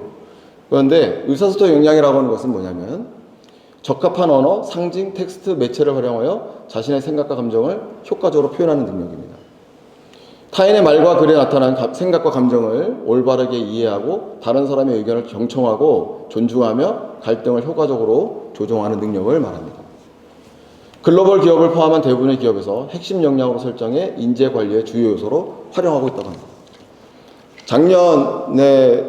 S1: 그런데 의사소통 역량이라고 하는 것은 뭐냐면 적합한 언어, 상징, 텍스트, 매체를 활용하여 자신의 생각과 감정을 효과적으로 표현하는 능력입니다. 타인의 말과 글에 나타난 생각과 감정을 올바르게 이해하고 다른 사람의 의견을 경청하고 존중하며 갈등을 효과적으로 조정하는 능력을 말합니다. 글로벌 기업을 포함한 대부분의 기업에서 핵심 역량으로 설정해 인재 관리의 주요 요소로 활용하고 있다고 합니다. 작년에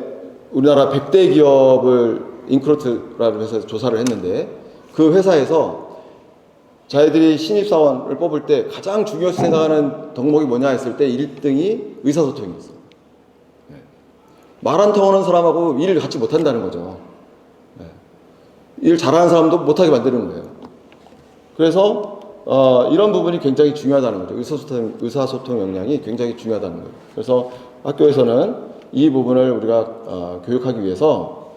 S1: 우리나라 100대 기업을 인크루트라는 회사에서 조사를 했는데 그 회사에서 자기들이 신입사원을 뽑을 때 가장 중요시 생각하는 덕목이 뭐냐 했을 때 1등이 의사소통이었어요. 네. 말 한 통하는 사람하고 일을 같이 못한다는 거죠. 네. 일 잘하는 사람도 못하게 만드는 거예요. 그래서 이런 부분이 굉장히 중요하다는 거죠. 의사소통 역량이 굉장히 중요하다는 거예요. 그래서 학교에서는 이 부분을 우리가 교육하기 위해서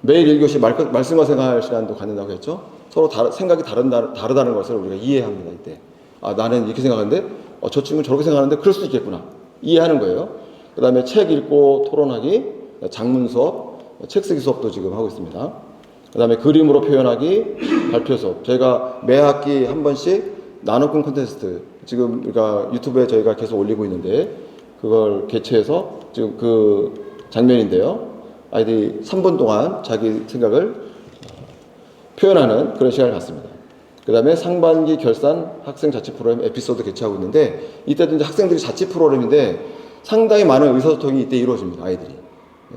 S1: 매일 1교시 말씀과 생활 시간도 갖는다고 했죠. 서로 생각이 다르다는 것을 우리가 이해합니다. 이때 나는 이렇게 생각하는데 저 친구는 저렇게 생각하는데 그럴 수도 있겠구나. 이해하는 거예요. 그 다음에 책 읽고 토론하기, 작문 수업, 책 쓰기 수업도 지금 하고 있습니다. 그 다음에 그림으로 표현하기, 발표 수업. 저희가 매 학기 한 번씩 나노콘 콘테스트, 지금 우리가 유튜브에 저희가 계속 올리고 있는데 그걸 개최해서 지금 그 장면인데요. 아이들이 3분 동안 자기 생각을 표현하는 그런 시간을 갖습니다. 그 다음에 상반기 결산 학생 자치 프로그램 에피소드 개최하고 있는데 이때도 이제 학생들이 자치 프로그램인데 상당히 많은 의사소통이 이때 이루어집니다. 아이들이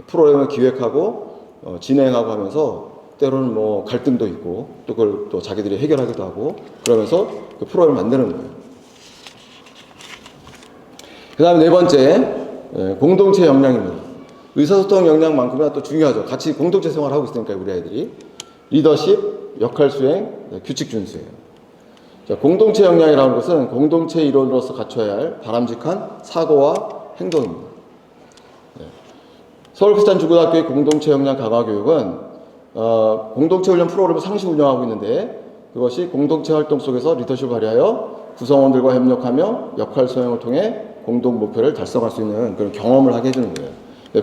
S1: 프로그램을 기획하고 진행하고 하면서 때로는 뭐 갈등도 있고 또 그걸 또 자기들이 해결하기도 하고 그러면서 그 프로그램을 만드는 거예요. 그 다음에 네 번째 공동체 역량입니다. 의사소통 역량만큼이나 또 중요하죠. 같이 공동체 생활을 하고 있으니까 우리 아이들이 리더십, 역할 수행, 규칙 준수예요. 자, 공동체 역량이라는 것은 공동체 일원으로서 갖춰야 할 바람직한 사고와 행동입니다. 서울크리스찬중고등학교의 공동체 역량 강화 교육은 공동체 훈련 프로그램을 상시 운영하고 있는데 그것이 공동체 활동 속에서 리더십을 발휘하여 구성원들과 협력하며 역할 수행을 통해 공동 목표를 달성할 수 있는 그런 경험을 하게 해주는 거예요.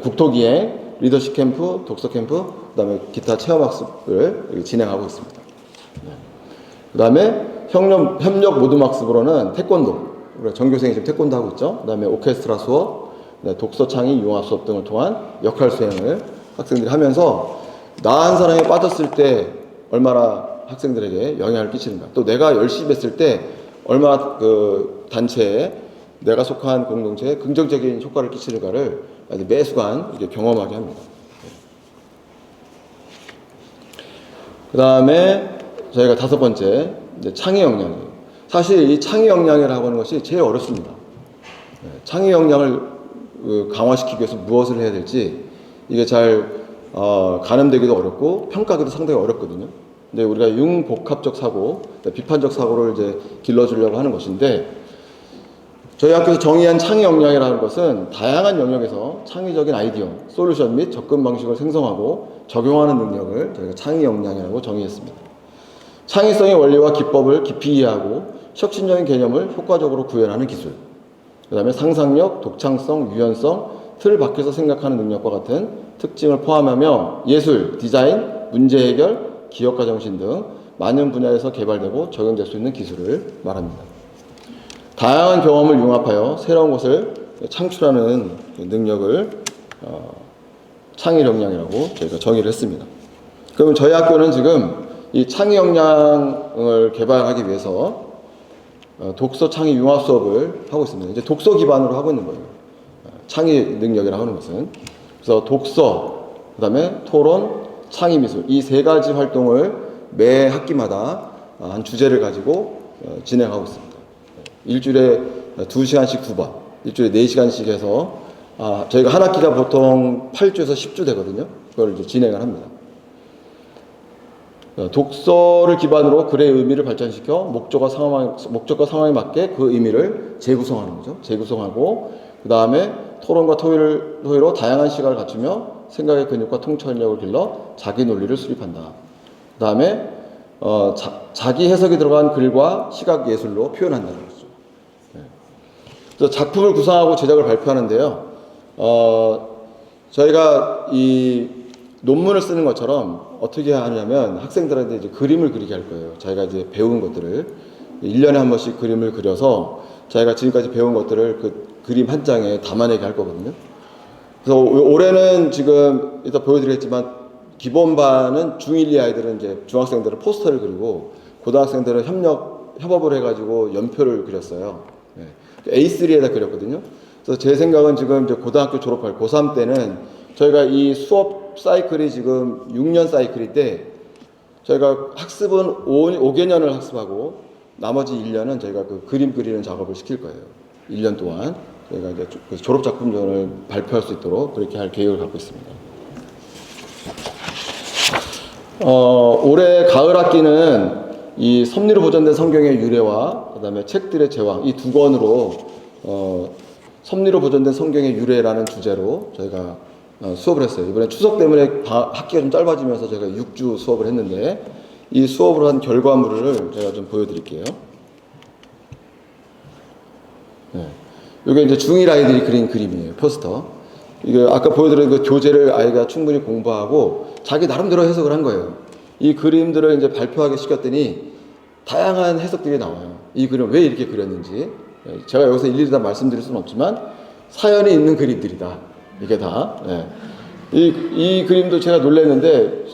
S1: 국토기행, 리더십 캠프, 독서 캠프, 그 다음에 기타 체험학습을 진행하고 있습니다. 그 다음에 협력 모둠학습으로는 태권도, 우리가 전교생이 지금 태권도 하고 있죠. 그 다음에 오케스트라 수업, 독서 창의 융합 수업 등을 통한 역할 수행을 학생들이 하면서 나 한 사람이 빠졌을 때 얼마나 학생들에게 영향을 끼치는가, 또 내가 열심히 했을 때 얼마나 그 단체에 내가 속한 공동체에 긍정적인 효과를 끼치는가를 매수간 이렇게 경험하게 합니다. 그 다음에 저희가 다섯 번째 창의 역량이에요. 사실 이 창의 역량이라고 하는 것이 제일 어렵습니다. 창의 역량을 강화시키기 위해서 무엇을 해야 될지 이게 잘 가늠되기도 어렵고 평가하기도 상당히 어렵거든요. 근데 우리가 융복합적 사고, 비판적 사고를 이제 길러주려고 하는 것인데 저희 학교에서 정의한 창의 역량이라는 것은 다양한 영역에서 창의적인 아이디어, 솔루션 및 접근 방식을 생성하고 적용하는 능력을 저희가 창의 역량이라고 정의했습니다. 창의성의 원리와 기법을 깊이 이해하고 혁신적인 개념을 효과적으로 구현하는 기술, 그 다음에 상상력, 독창성, 유연성, 틀 밖에서 생각하는 능력과 같은 특징을 포함하며 예술, 디자인, 문제 해결, 기업가 정신 등 많은 분야에서 개발되고 적용될 수 있는 기술을 말합니다. 다양한 경험을 융합하여 새로운 것을 창출하는 능력을 창의 역량이라고 저희가 정의를 했습니다. 그러면 저희 학교는 지금 이 창의 역량을 개발하기 위해서 독서 창의 융합 수업을 하고 있습니다. 이제 독서 기반으로 하고 있는 거예요. 창의 능력이라고 하는 것은. 그래서 독서, 그 다음에 토론, 창의 미술, 이 세 가지 활동을 매 학기마다 한 주제를 가지고 진행하고 있습니다. 일주일에 2시간씩 9번, 일주일에 4시간씩 해서 저희가 한 학기가 보통 8주에서 10주 되거든요. 그걸 이제 진행을 합니다. 독서를 기반으로 글의 의미를 발전시켜 목적과 상황에 맞게 그 의미를 재구성하는 거죠. 재구성하고 그 다음에 토론과 토의로 다양한 시각을 갖추며 생각의 근육과 통찰력을 길러 자기 논리를 수립한다. 그 다음에 자기 해석이 들어간 글과 시각 예술로 표현한다는 거죠. 그래서 작품을 구상하고 제작을 발표하는데요. 저희가 이 논문을 쓰는 것처럼 어떻게 하냐면 학생들한테 이제 그림을 그리게 할 거예요. 자기가 이제 배운 것들을 1년에 한 번씩 그림을 그려서 자기가 지금까지 배운 것들을 그 그림 한 장에 담아내게 할 거거든요. 그래서 올해는 지금 이따 보여드리겠지만 기본반은 중1, 2 아이들은 이제 중학생들은 포스터를 그리고 고등학생들은 협업을 해가지고 연표를 그렸어요. A3에다 그렸거든요. 그래서 제 생각은 지금 이제 고등학교 졸업할 고3 때는 저희가 이 수업 사이클이 지금 6년 사이클인데 저희가 학습은 5개년을 학습하고 나머지 1년은 저희가 그 그림 그리는 작업을 시킬 거예요. 1년 동안 저희가 이제 졸업 작품전을 발표할 수 있도록 그렇게 할 계획을 갖고 있습니다. 올해 가을 학기는 이 섭리로 보존된 성경의 유래와 그다음에 책들의 제왕 이 두 권으로 섭리로 보존된 성경의 유래라는 주제로 저희가 수업을 했어요. 이번에 추석 때문에 학기가 좀 짧아지면서 제가 6주 수업을 했는데 이 수업을 한 결과물을 제가 좀 보여드릴게요. 네. 이게 이제 중1 아이들이 그린 그림이에요. 포스터. 이게 아까 보여드린 그 교재를 아이가 충분히 공부하고 자기 나름대로 해석을 한 거예요. 이 그림들을 이제 발표하게 시켰더니 다양한 해석들이 나와요. 이 그림 왜 이렇게 그렸는지. 제가 여기서 일일이 다 말씀드릴 수는 없지만 사연이 있는 그림들이다. 이게 다. 네. 이 그림도 제가 놀랐는데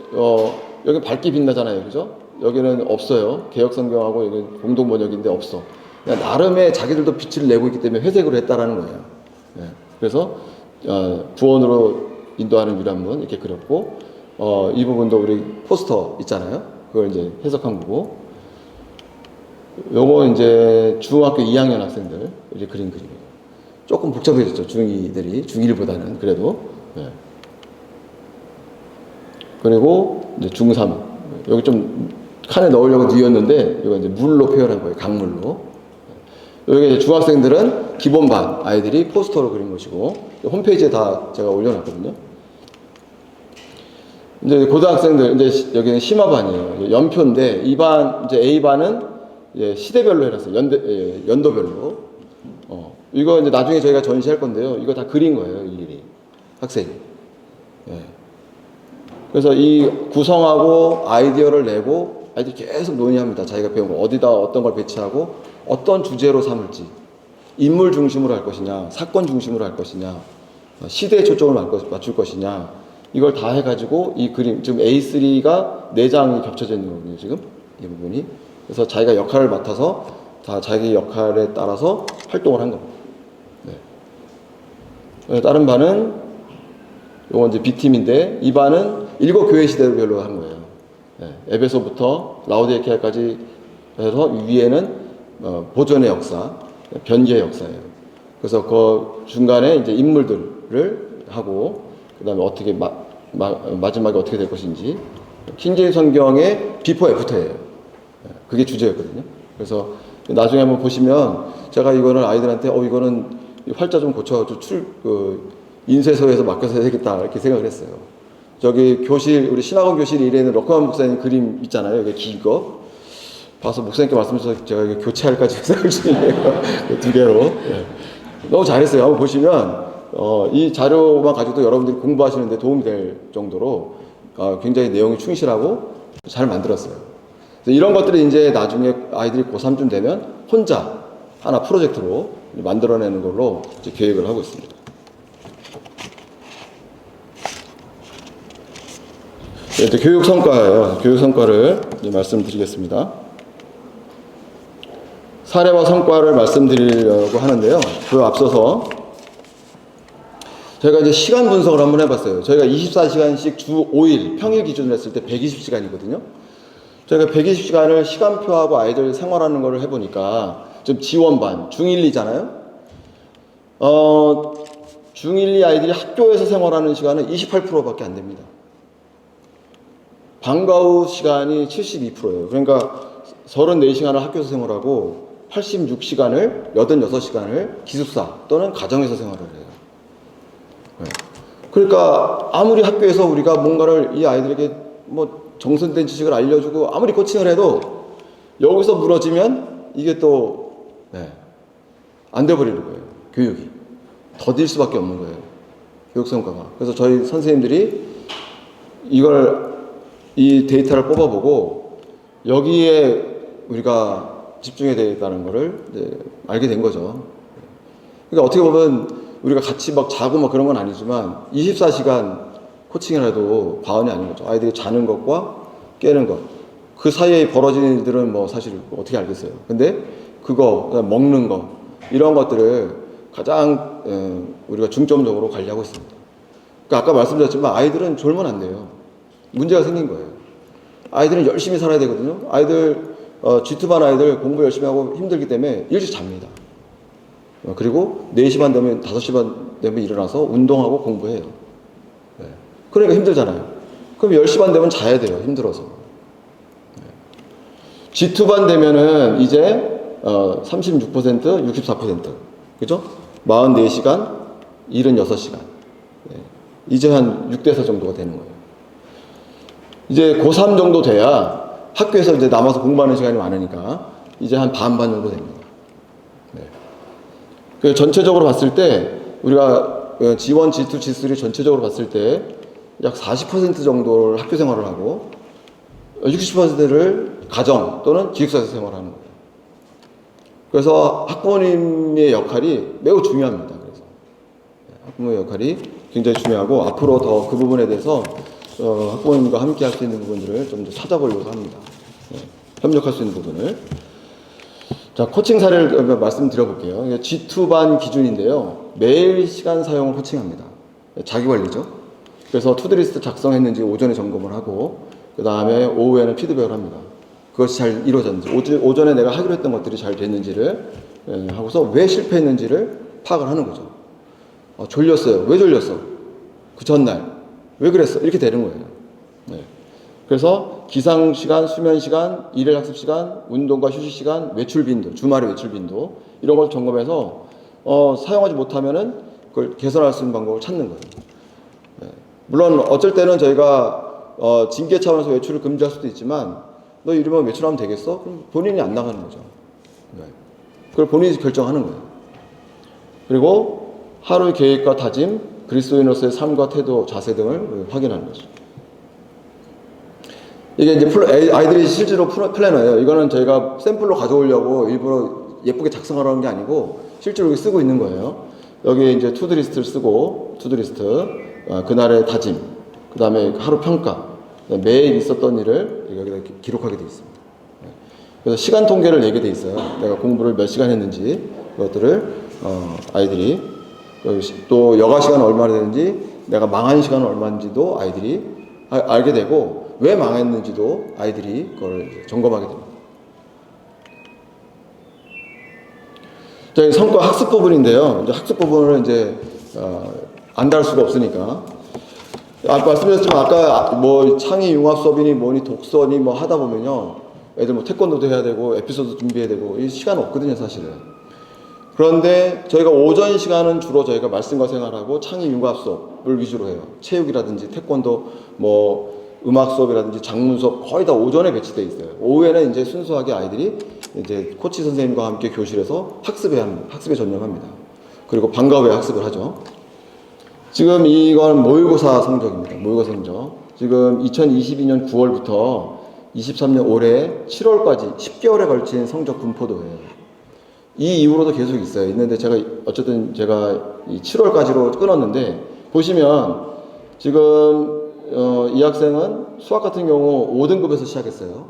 S1: 여기 밝게 빛나잖아요. 그죠? 여기는 없어요. 개혁성경하고 여기 공동 번역인데 없어. 그냥 나름의 자기들도 빛을 내고 있기 때문에 회색으로 했다라는 거예요. 네. 그래서 구원으로 인도하는 유람문 이렇게 그렸고 이 부분도 우리 포스터 있잖아요. 그걸 이제 해석한 거고 요거 이제 중학교 2학년 학생들 이렇게 그린 그림이에요. 조금 복잡해졌죠. 중2들이 중1보다는 그래도. 네. 그리고 이제 중3 여기 좀 칸에 넣으려고 뉘었는데 이거 이제 물로 표현한 거예요. 강물로. 여기 이제 중학생들은 기본반 아이들이 포스터로 그린 것이고 홈페이지에 다 제가 올려놨거든요. 이제 고등학생들 이제 여기는 심화반이에요. 연표인데 이 반 이제 A반은 이제 시대별로 해놨어요. 연도별로. 이거 이제 나중에 저희가 전시할 건데요. 이거 다 그린 거예요. 일일이 학생이. 예. 그래서 이 구성하고 아이디어를 내고 아이들이 계속 논의합니다. 자기가 배운 거 어디다 어떤 걸 배치하고 어떤 주제로 삼을지 인물 중심으로 할 것이냐 사건 중심으로 할 것이냐 시대에 초점을 맞출 것이냐 이걸 다 해가지고 이 그림 지금 A3가 4장이 겹쳐져 있는 거거든요. 지금 이 부분이 그래서 자기가 역할을 맡아서 다 자기 역할에 따라서 활동을 한 겁니다. 네. 다른 반은 요건 이제 B팀인데 이 반은 7교회 시대별로 한 거예요. 네. 에베소부터 라오디게아까지 해서 위에는 보존의 역사, 변개의 역사예요. 그래서 그 중간에 이제 인물들을 하고 그 다음에 어떻게 마지막에 어떻게 될 것인지 킹제임스 성경의 비포 애프터예요. 그게 주제였거든요. 그래서 나중에 한번 보시면 제가 이거는 아이들한테 이거는 활자 좀 고쳐가지고 인쇄소에서 맡겨서 해야 되겠다 이렇게 생각을 했어요. 저기 교실 우리 신학원 교실 1에는 럭커만 목사님 그림 있잖아요. 여기 긴 거. 봐서 목사님께 말씀드려서 제가 이거 교체할까지 생각 중이에요. 2개로. 네. 너무 잘했어요. 한번 보시면 이 자료만 가지고도 여러분들이 공부하시는데 도움이 될 정도로 굉장히 내용이 충실하고 잘 만들었어요. 그래서 이런 것들이 이제 나중에 아이들이 고3쯤 되면 혼자 하나 프로젝트로 만들어내는 걸로 이제 계획을 하고 있습니다. 네, 교육 성과예요. 교육 성과를 말씀드리겠습니다. 사례와 성과를 말씀드리려고 하는데요. 그 앞서서 저희가 이제 시간 분석을 한번 해봤어요. 저희가 24시간씩 주 5일 평일 기준으로 했을 때 120시간이거든요. 저희가 120시간을 시간표하고 아이들 생활하는 거를 해보니까 좀 지원반 중1, 2잖아요. 중1, 2 아이들이 학교에서 생활하는 시간은 28%밖에 안 됩니다. 방과 후 시간이 72%예요. 그러니까 34시간을 학교에서 생활하고 86시간을 86시간을 기숙사 또는 가정에서 생활을 해요. 네. 그러니까 아무리 학교에서 우리가 뭔가를 이 아이들에게 뭐 정선된 지식을 알려주고 아무리 코칭을 해도 여기서 무너지면 이게 또 안 돼버리는 거예요. 교육이 더딜 수밖에 없는 거예요. 교육 성과가. 그래서 저희 선생님들이 이 데이터를 뽑아보고 여기에 우리가 집중해야 되겠다는 거를 이제 알게 된 거죠. 그러니까 어떻게 보면 우리가 같이 막 자고 막 그런 건 아니지만 24시간 코칭을 해도 과언이 아닌 거죠. 아이들이 자는 것과 깨는 것. 그 사이에 벌어지는 일들은 뭐 사실 어떻게 알겠어요. 근데 그거, 먹는 거, 이런 것들을 가장 우리가 중점적으로 관리하고 있습니다. 그러니까 아까 말씀드렸지만 아이들은 졸면 안 돼요. 문제가 생긴 거예요. 아이들은 열심히 살아야 되거든요. 아이들 G2반 아이들 공부 열심히 하고 힘들기 때문에 일찍 잡니다. 그리고 4시 반 되면 5시 반 되면 일어나서 운동하고 공부해요. 네. 그러니까 힘들잖아요. 그럼 10시 반 되면 자야 돼요. 힘들어서. 네. G2반 되면은 이제 36%, 64%. 그죠? 44시간, 76시간. 이제 한 6대4 정도가 되는 거예요. 이제 고3 정도 돼야 학교에서 이제 남아서 공부하는 시간이 많으니까 이제 한 반반 정도 됩니다. 네. 그 전체적으로 봤을 때 우리가 G1, G2, G3 전체적으로 봤을 때 약 40% 정도를 학교 생활을 하고 60%를 가정 또는 기숙사에서 생활하는 거예요. 그래서 학부모님의 역할이 매우 중요합니다. 그래서 학부모의 역할이 굉장히 중요하고 앞으로 더 그 부분에 대해서 학부모님과 함께 할 수 있는 부분들을 좀 더 찾아보려고 합니다. 협력할 수 있는 부분을. 자, 코칭 사례를 말씀드려볼게요. G2반 기준인데요. 매일 시간 사용을 코칭합니다. 자기관리죠. 그래서 투두리스트 작성했는지 오전에 점검을 하고 그 다음에 오후에는 피드백을 합니다. 그것이 잘 이루어졌는지 오전에 내가 하기로 했던 것들이 잘 됐는지를 하고서 왜 실패했는지를 파악을 하는 거죠. 졸렸어요. 왜 졸렸어? 그 전날 왜 그랬어? 이렇게 되는 거예요. 네. 그래서 기상 시간, 수면 시간, 일일 학습 시간, 운동과 휴식 시간, 외출 빈도, 주말의 외출 빈도 이런 걸 점검해서 사용하지 못하면은 그걸 개선할 수 있는 방법을 찾는 거예요. 네. 물론 어쩔 때는 저희가 징계 차원에서 외출을 금지할 수도 있지만 너 이러면 외출하면 되겠어? 그럼 본인이 안 나가는 거죠. 네. 그걸 본인이 결정하는 거예요. 그리고 하루의 계획과 다짐, 그리스도인으로서의 삶과 태도, 자세 등을 확인하는 거죠. 이게 이제 아이들이 실제로 플래너예요. 이거는 저희가 샘플로 가져오려고 일부러 예쁘게 작성하라는 게 아니고 실제로 여기 쓰고 있는 거예요. 여기 이제 투두리스트를 쓰고 투두리스트, 그날의 다짐, 그 다음에 하루 평가, 매일 있었던 일을 여기다 기록하게 되어 있습니다. 그래서 시간 통계를 내게 되어 있어요. 내가 공부를 몇 시간 했는지 그것들을 아이들이 또 여가 시간은 얼마나 되는지 내가 망한 시간은 얼마인지도 아이들이 알게 되고 왜 망했는지도 아이들이 그걸 점검하게 됩니다. 자, 성과 학습 부분인데요. 이제 학습 부분을 이제 안 다룰 수가 없으니까 말씀드렸지만 아까 뭐 창의 융합 수업이니 뭐니 독서니 뭐 하다 보면요, 애들 뭐 태권도도 해야 되고 에피소드 준비해야 되고 이 시간 없거든요, 사실은. 그런데 저희가 오전 시간은 주로 저희가 말씀과 생활하고 창의 융합 수업을 위주로 해요. 체육이라든지 태권도, 뭐 음악 수업이라든지 작문 수업 거의 다 오전에 배치되어 있어요. 오후에는 이제 순수하게 아이들이 이제 코치 선생님과 함께 교실에서 학습에 전념합니다. 그리고 방과 후에 학습을 하죠. 지금 이건 모의고사 성적입니다. 모의고사 성적. 지금 2022년 9월부터 23년 올해 7월까지 10개월에 걸친 성적 분포도예요. 이 이후로도 계속 있어요. 있는데 제가 어쨌든 이 7월까지로 끊었는데 보시면 지금 이 학생은 수학 같은 경우 5등급에서 시작했어요.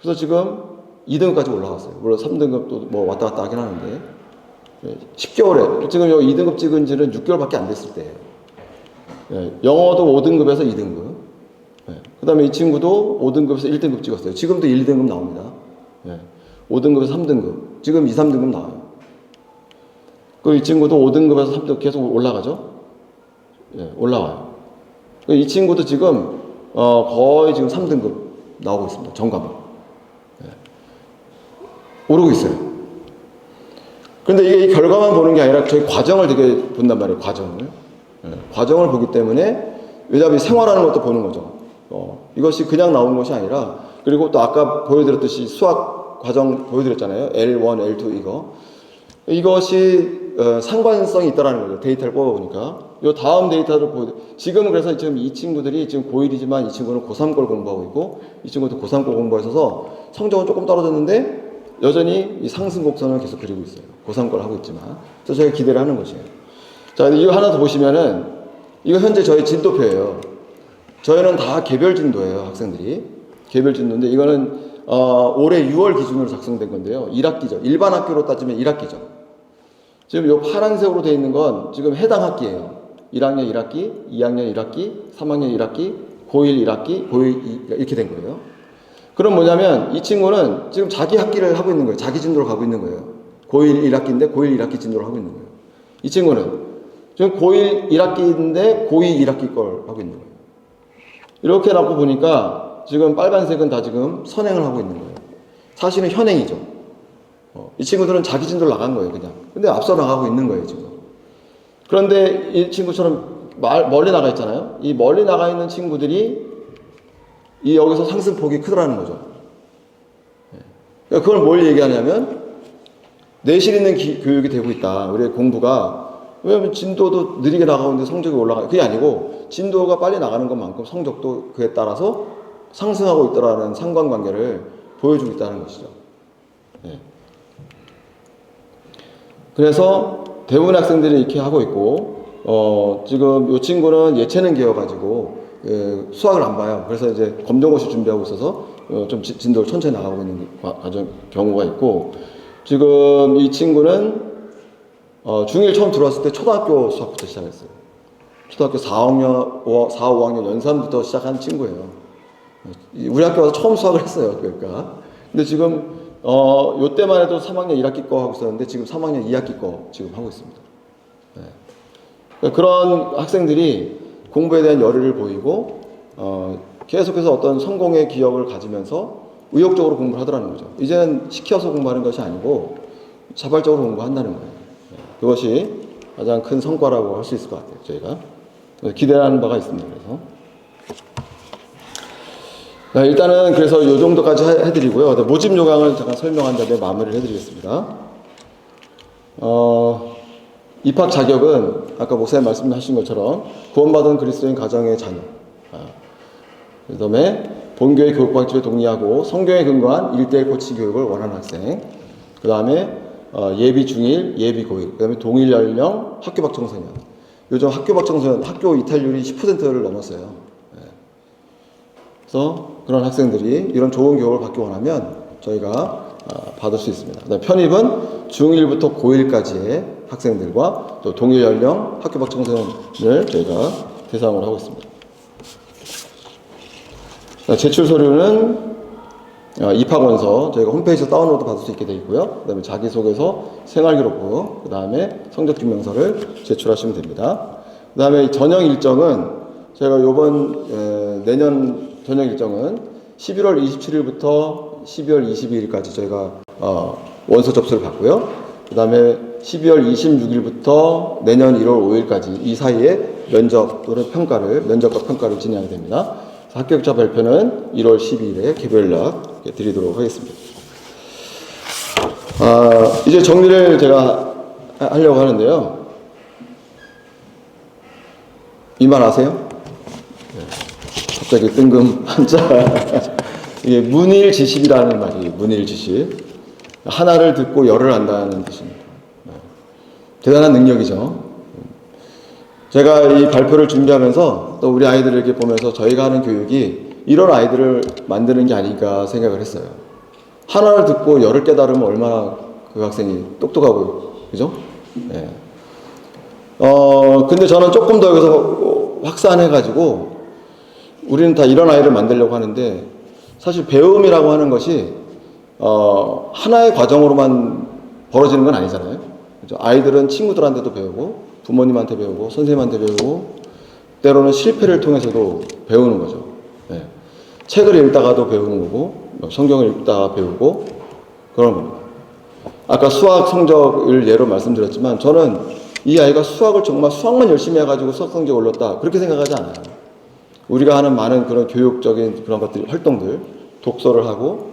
S1: 그래서 지금 2등급까지 올라갔어요. 물론 3등급도 뭐 왔다 갔다 하긴 하는데 10개월에 지금 여기 2등급 찍은 지는 6개월밖에 안 됐을 때예요. 영어도 5등급에서 2등급. 그 다음에 이 친구도 5등급에서 1등급 찍었어요. 지금도 1등급 나옵니다. 5등급에서 3등급. 지금 2, 3등급 나와요. 그리고 이 친구도 5등급에서 3등급 계속 올라가죠. 올라와요. 이 친구도 지금 거의 지금 3등급 나오고 있습니다. 전과목. 오르고 있어요. 그런데 이게 이 결과만 보는 게 아니라 저희 과정을 되게 본단 말이에요. 과정을 보기 때문에 왜냐하면 생활하는 것도 보는 거죠. 이것이 그냥 나온 것이 아니라 그리고 또 아까 보여드렸듯이 수학 과정 보여드렸잖아요. L1, L2 이것이 상관성이 있다라는 거죠. 데이터를 뽑아보니까. 요 다음 데이터를 지금은 그래서 지금 이 친구들이 지금 고1이지만 이 친구는 고3 걸 공부하고 있고 이 친구도 고3 걸 공부해서 성적은 조금 떨어졌는데 여전히 이 상승 곡선을 계속 그리고 있어요. 고3 걸 하고 있지만. 그래서 저희가 기대를 하는 것이에요. 자, 이거 하나 더 보시면은 이거 현재 저희 진도표예요. 저희는 다 개별 진도예요, 학생들이. 개별 진도인데 이거는 올해 6월 기준으로 작성된 건데요. 1학기죠. 일반 학교로 따지면 1학기죠. 지금 이 파란색으로 되어 있는 건 지금 해당 학기예요. 1학년 1학기, 2학년 1학기, 3학년 1학기, 고1 1학기, 고1 이렇게 된 거예요. 그럼 뭐냐면 이 친구는 지금 자기 학기를 하고 있는 거예요. 자기 진도로 가고 있는 거예요. 고1 1학기인데 고1 1학기 진도를 하고 있는 거예요. 이 친구는 지금 고1 1학기인데 고2 1학기 걸 하고 있는 거예요. 이렇게 놓고 보니까 지금 빨간색은 다 지금 선행을 하고 있는 거예요. 사실은 현행이죠. 이 친구들은 자기 진도로 나간 거예요, 그냥. 근데 앞서 나가고 있는 거예요, 지금. 그런데 이 친구처럼 멀리 나가 있잖아요. 이 멀리 나가 있는 친구들이 여기서 상승폭이 크더라는 거죠. 그걸 뭘 얘기하냐면, 내실 있는 교육이 되고 있다. 우리의 공부가. 왜냐면 진도도 느리게 나가고 있는데 성적이 올라가요. 그게 아니고, 진도가 빨리 나가는 것만큼 성적도 그에 따라서 상승하고 있다라는 상관관계를 보여주고 있다는 것이죠. 네. 그래서 대부분 학생들이 이렇게 하고 있고, 지금 이 친구는 예체능 기여가지고, 수학을 안 봐요. 그래서 이제 검정고시 준비하고 있어서, 좀 진도를 천천히 나가고 있는 경우가 있고, 지금 이 친구는, 중1 처음 들어왔을 때 초등학교 수학부터 시작했어요. 초등학교 4, 5학년 연산부터 시작한 친구예요. 우리 학교 와서 처음 수학을 했어요. 그러니까. 근데 지금, 요때만 해도 3학년 1학기 거 하고 있었는데 지금 3학년 2학기 거 지금 하고 있습니다. 네. 그런 학생들이 공부에 대한 열의를 보이고, 계속해서 어떤 성공의 기억을 가지면서 의욕적으로 공부를 하더라는 거죠. 이제는 시켜서 공부하는 것이 아니고 자발적으로 공부한다는 거예요. 네. 그것이 가장 큰 성과라고 할 수 있을 것 같아요. 저희가 기대하는 바가 있습니다. 그래서 네, 일단은 그래서 이 정도까지 해드리고요. 모집 요강을 잠깐 설명한 다음에 마무리를 해드리겠습니다. 입학 자격은 아까 목사님 말씀하신 것처럼 구원받은 그리스도인 가정의 자녀, 그 다음에 본교회 교육방침에 동의하고 성경에 근거한 1:1 코칭 교육을 원하는 학생, 그 다음에 예비 중1, 예비 고1, 그 다음에 동일 연령 학교 밖 청소년. 요즘 학교 밖 청소년 학교 이탈률이 10%를 넘었어요. 네. 그래서 그런 학생들이 이런 좋은 교육을 받기 원하면 저희가 받을 수 있습니다. 그다음에 편입은 중1부터 고1까지의 학생들과 또 동일 연령 학교 밖 청소년을 저희가 대상으로 하고 있습니다. 제출 서류는 입학원서 저희가 홈페이지에서 다운로드 받을 수 있게 되어 있고요. 그 다음에 자기소개서, 생활기록부, 그 다음에 성적증명서를 제출하시면 됩니다. 그 다음에 전형 일정은 제가 요번 내년 전형 일정은 11월 27일부터 12월 22일까지 저희가 원서 접수를 받고요. 그 다음에 12월 26일부터 내년 1월 5일까지 이 사이에 면접과 평가를 진행하게 됩니다. 합격자 발표는 1월 12일에 개별 연락 드리도록 하겠습니다. 이제 정리를 제가 하려고 하는데요. 이 말 아세요? 갑자기 뜬금 한자. 이게 문일지식이라는 말이에요. 문일지식. 하나를 듣고 열을 안다는 뜻입니다. 대단한 능력이죠. 제가 이 발표를 준비하면서 또 우리 아이들을 이렇게 보면서 저희가 하는 교육이 이런 아이들을 만드는 게 아닐까 생각을 했어요. 하나를 듣고 열을 깨달으면 얼마나 그 학생이 똑똑하고, 그죠? 네. 근데 저는 조금 더 여기서 확산해가지고 우리는 다 이런 아이를 만들려고 하는데 사실 배움이라고 하는 것이 하나의 과정으로만 벌어지는 건 아니잖아요. 그죠? 아이들은 친구들한테도 배우고 부모님한테 배우고 선생님한테 배우고 때로는 실패를 통해서도 배우는 거죠. 네. 책을 읽다가도 배우는 거고 성경을 읽다가 배우고 그런 겁니다. 아까 수학 성적을 예로 말씀드렸지만 저는 이 아이가 수학을 정말 수학만 열심히 해가지고 수학 성적이 올랐다 그렇게 생각하지 않아요. 우리가 하는 많은 그런 교육적인 그런 것들 활동들 독서를 하고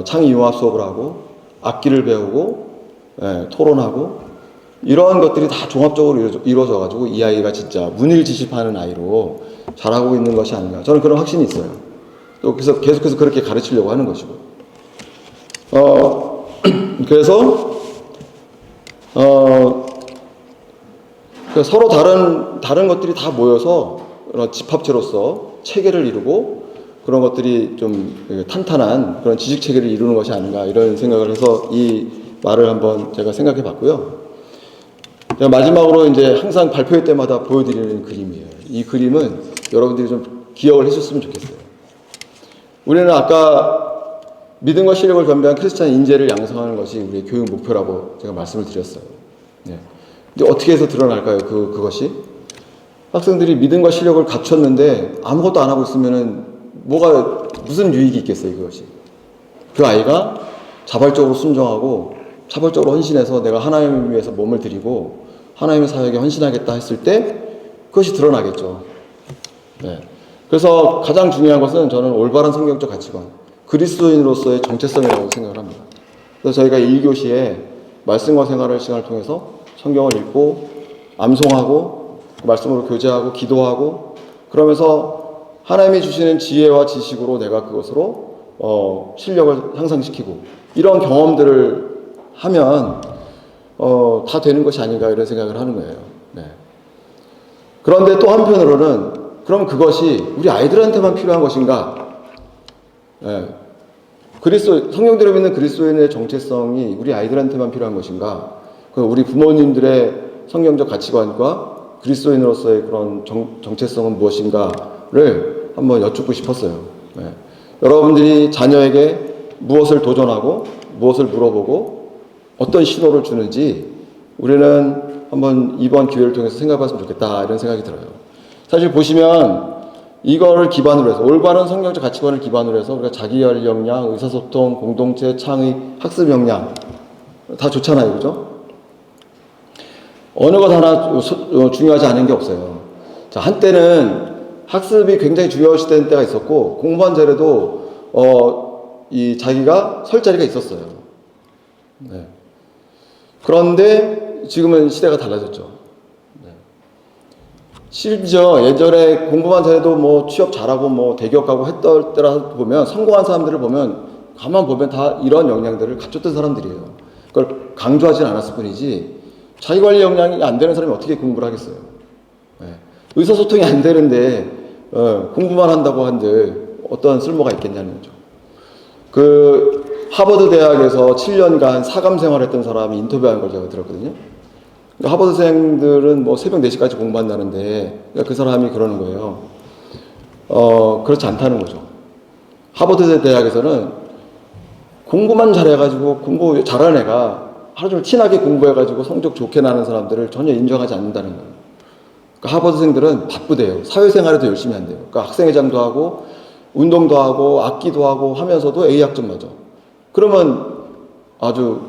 S1: 창의융합 수업을 하고 악기를 배우고 토론하고 이러한 것들이 다 종합적으로 이루어져가지고 이 아이가 진짜 문일지식하는 아이로 자라고 있는 것이 아닌가. 저는 그런 확신이 있어요. 또 그래서 계속해서 그렇게 가르치려고 하는 것이고. 그래서 서로 다른 것들이 다 모여서 집합체로서 체계를 이루고 그런 것들이 좀 탄탄한 그런 지식 체계를 이루는 것이 아닌가 이런 생각을 해서 이 말을 한번 제가 생각해 봤고요. 마지막으로 이제 항상 발표회 때마다 보여드리는 그림이에요. 이 그림은 여러분들이 좀 기억을 해줬으면 좋겠어요. 우리는 아까 믿음과 실력을 겸비한 크리스찬 인재를 양성하는 것이 우리의 교육 목표라고 제가 말씀을 드렸어요. 네. 근데 어떻게 해서 드러날까요? 그것이? 학생들이 믿음과 실력을 갖췄는데 아무것도 안 하고 있으면은 무슨 유익이 있겠어요, 그것이? 그 아이가 자발적으로 순종하고 자발적으로 헌신해서 내가 하나님을 위해서 몸을 드리고 하나님의 사역에 헌신하겠다 했을 때 그것이 드러나겠죠. 네. 그래서 가장 중요한 것은 저는 올바른 성경적 가치관, 그리스도인으로서의 정체성이라고 생각을 합니다. 그래서 저희가 1교시에 말씀과 생활을 시간을 통해서 성경을 읽고 암송하고 말씀으로 교제하고 기도하고 그러면서 하나님이 주시는 지혜와 지식으로 내가 그것으로 실력을 향상시키고 이런 경험들을 하면 다 되는 것이 아닌가 이런 생각을 하는 거예요. 네. 그런데 또 한편으로는 그럼 그것이 우리 아이들한테만 필요한 것인가? 네. 성경대로 믿는 그리스도인의 정체성이 우리 아이들한테만 필요한 것인가? 우리 부모님들의 성경적 가치관과 그리스도인으로서의 그런 정체성은 무엇인가를 한번 여쭙고 싶었어요. 네. 여러분들이 자녀에게 무엇을 도전하고 무엇을 물어보고 어떤 신호를 주는지 우리는 한번 이번 기회를 통해서 생각해봤으면 좋겠다 이런 생각이 들어요. 사실 보시면 이거를 기반으로 해서 올바른 성경적 가치관을 기반으로 해서 우리가 자기관리 역량, 의사소통, 공동체, 창의, 학습 역량 다 좋잖아요. 그죠? 어느 것 하나 중요하지 않은 게 없어요. 자, 한때는 학습이 굉장히 중요시되는 때가 있었고 공부한 자료도 이 자기가 설 자리가 있었어요. 네. 그런데 지금은 시대가 달라졌죠. 네. 심지어 예전에 공부만 잘해도 뭐 취업 잘하고 뭐 대기업 가고 했던 때라 보면 성공한 사람들을 보면 가만 보면 다 이런 역량들을 갖췄던 사람들이에요. 그걸 강조하진 않았을 뿐이지 자기관리 역량이 안 되는 사람이 어떻게 공부를 하겠어요. 네. 의사소통이 안 되는데 공부만 한다고 한들 어떤 쓸모가 있겠냐는 거죠. 하버드 대학에서 7년간 사감 생활했던 사람이 인터뷰한 걸 제가 들었거든요. 하버드생들은 뭐 새벽 4시까지 공부한다는데 그 사람이 그러는 거예요. 그렇지 않다는 거죠. 하버드 대학에서는 공부만 잘해가지고 공부 잘하는 애가 하루 종일 친하게 공부해가지고 성적 좋게 나는 사람들을 전혀 인정하지 않는다는 거예요. 그러니까 하버드생들은 바쁘대요. 사회생활에도 열심히 한대요. 그러니까 학생회장도 하고 운동도 하고 악기도 하고 하면서도 A학점 맞아. 그러면 아주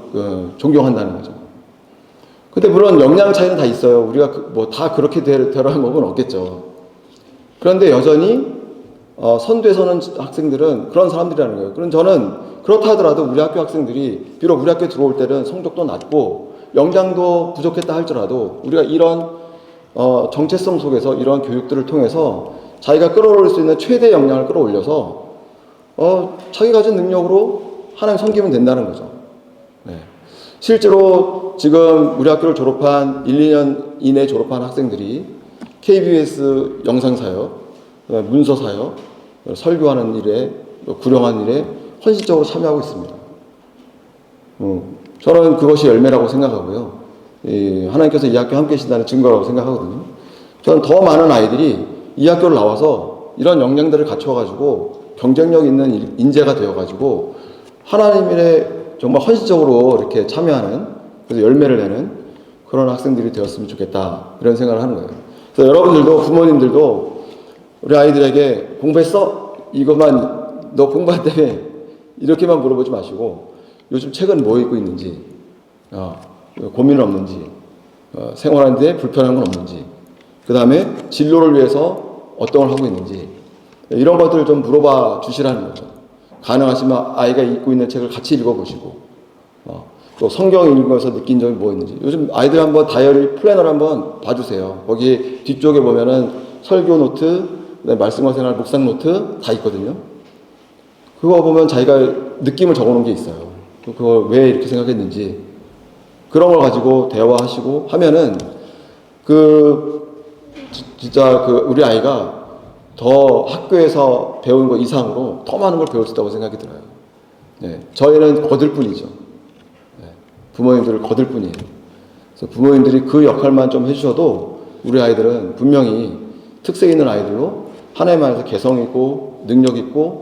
S1: 존경한다는 거죠. 근데 물론 역량 차이는 다 있어요. 우리가 뭐 다 그렇게 되라는 법은 없겠죠. 그런데 여전히 선두에 서는 학생들은 그런 사람들이라는 거예요. 그럼 저는 그렇다 하더라도 우리 학교 학생들이 비록 우리 학교에 들어올 때는 성적도 낮고 역량도 부족했다 할지라도 우리가 이런 정체성 속에서 이런 교육들을 통해서 자기가 끌어올릴 수 있는 최대 역량을 끌어올려서 자기 가진 능력으로 하나님 섬기면 된다는 거죠. 네. 실제로 지금 우리 학교를 졸업한 1, 2년 이내 졸업한 학생들이 KBS 영상사역, 문서사역, 설교하는 일에, 구령하는 일에 헌신적으로 참여하고 있습니다. 저는 그것이 열매라고 생각하고요. 하나님께서 이 학교에 함께 계신다는 증거라고 생각하거든요. 저는 더 많은 아이들이 이 학교를 나와서 이런 역량들을 갖춰가지고 경쟁력 있는 인재가 되어가지고 하나님의 정말 헌신적으로 이렇게 참여하는, 그래서 열매를 내는 그런 학생들이 되었으면 좋겠다 이런 생각을 하는 거예요. 그래서 여러분들도 부모님들도 우리 아이들에게 공부했어? 이것만 너 공부한다며 이렇게만 물어보지 마시고 요즘 책은 뭐 읽고 있는지, 고민은 없는지, 생활하는데 불편한 건 없는지, 그 다음에 진로를 위해서 어떤 걸 하고 있는지 이런 것들을 좀 물어봐 주시라는 거죠. 가능하시면 아이가 읽고 있는 책을 같이 읽어보시고 또 성경 읽으면서 느낀 점이 뭐였는지. 요즘 아이들 한번 다이어리 플래너를 한번 봐주세요. 거기 뒤쪽에 보면은 설교 노트, 말씀과 생활 묵상 노트 다 있거든요. 그거 보면 자기가 느낌을 적어놓은 게 있어요. 그걸 왜 이렇게 생각했는지 그런 걸 가지고 대화하시고 하면은 진짜 우리 아이가 더 학교에서 배운 거 이상으로 더 많은 걸 배울 수 있다고 생각이 들어요. 네, 저희는 거들 뿐이죠. 네, 부모님들을 거들 뿐이에요. 그래서 부모님들이 그 역할만 좀 해주셔도 우리 아이들은 분명히 특색 있는 아이들로 하나님 안에서 개성 있고 능력 있고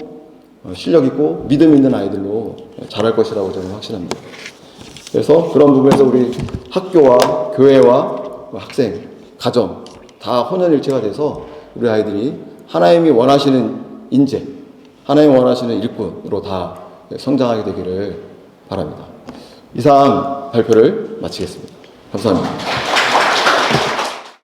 S1: 실력 있고 믿음 있는 아이들로 자랄 것이라고 저는 확신합니다. 그래서 그런 부분에서 우리 학교와 교회와 학생, 가정 다 혼연일체가 돼서 우리 아이들이 하나님이 원하시는 인재, 하나님이 원하시는 일꾼으로 다 성장하게 되기를 바랍니다. 이상 발표를 마치겠습니다. 감사합니다.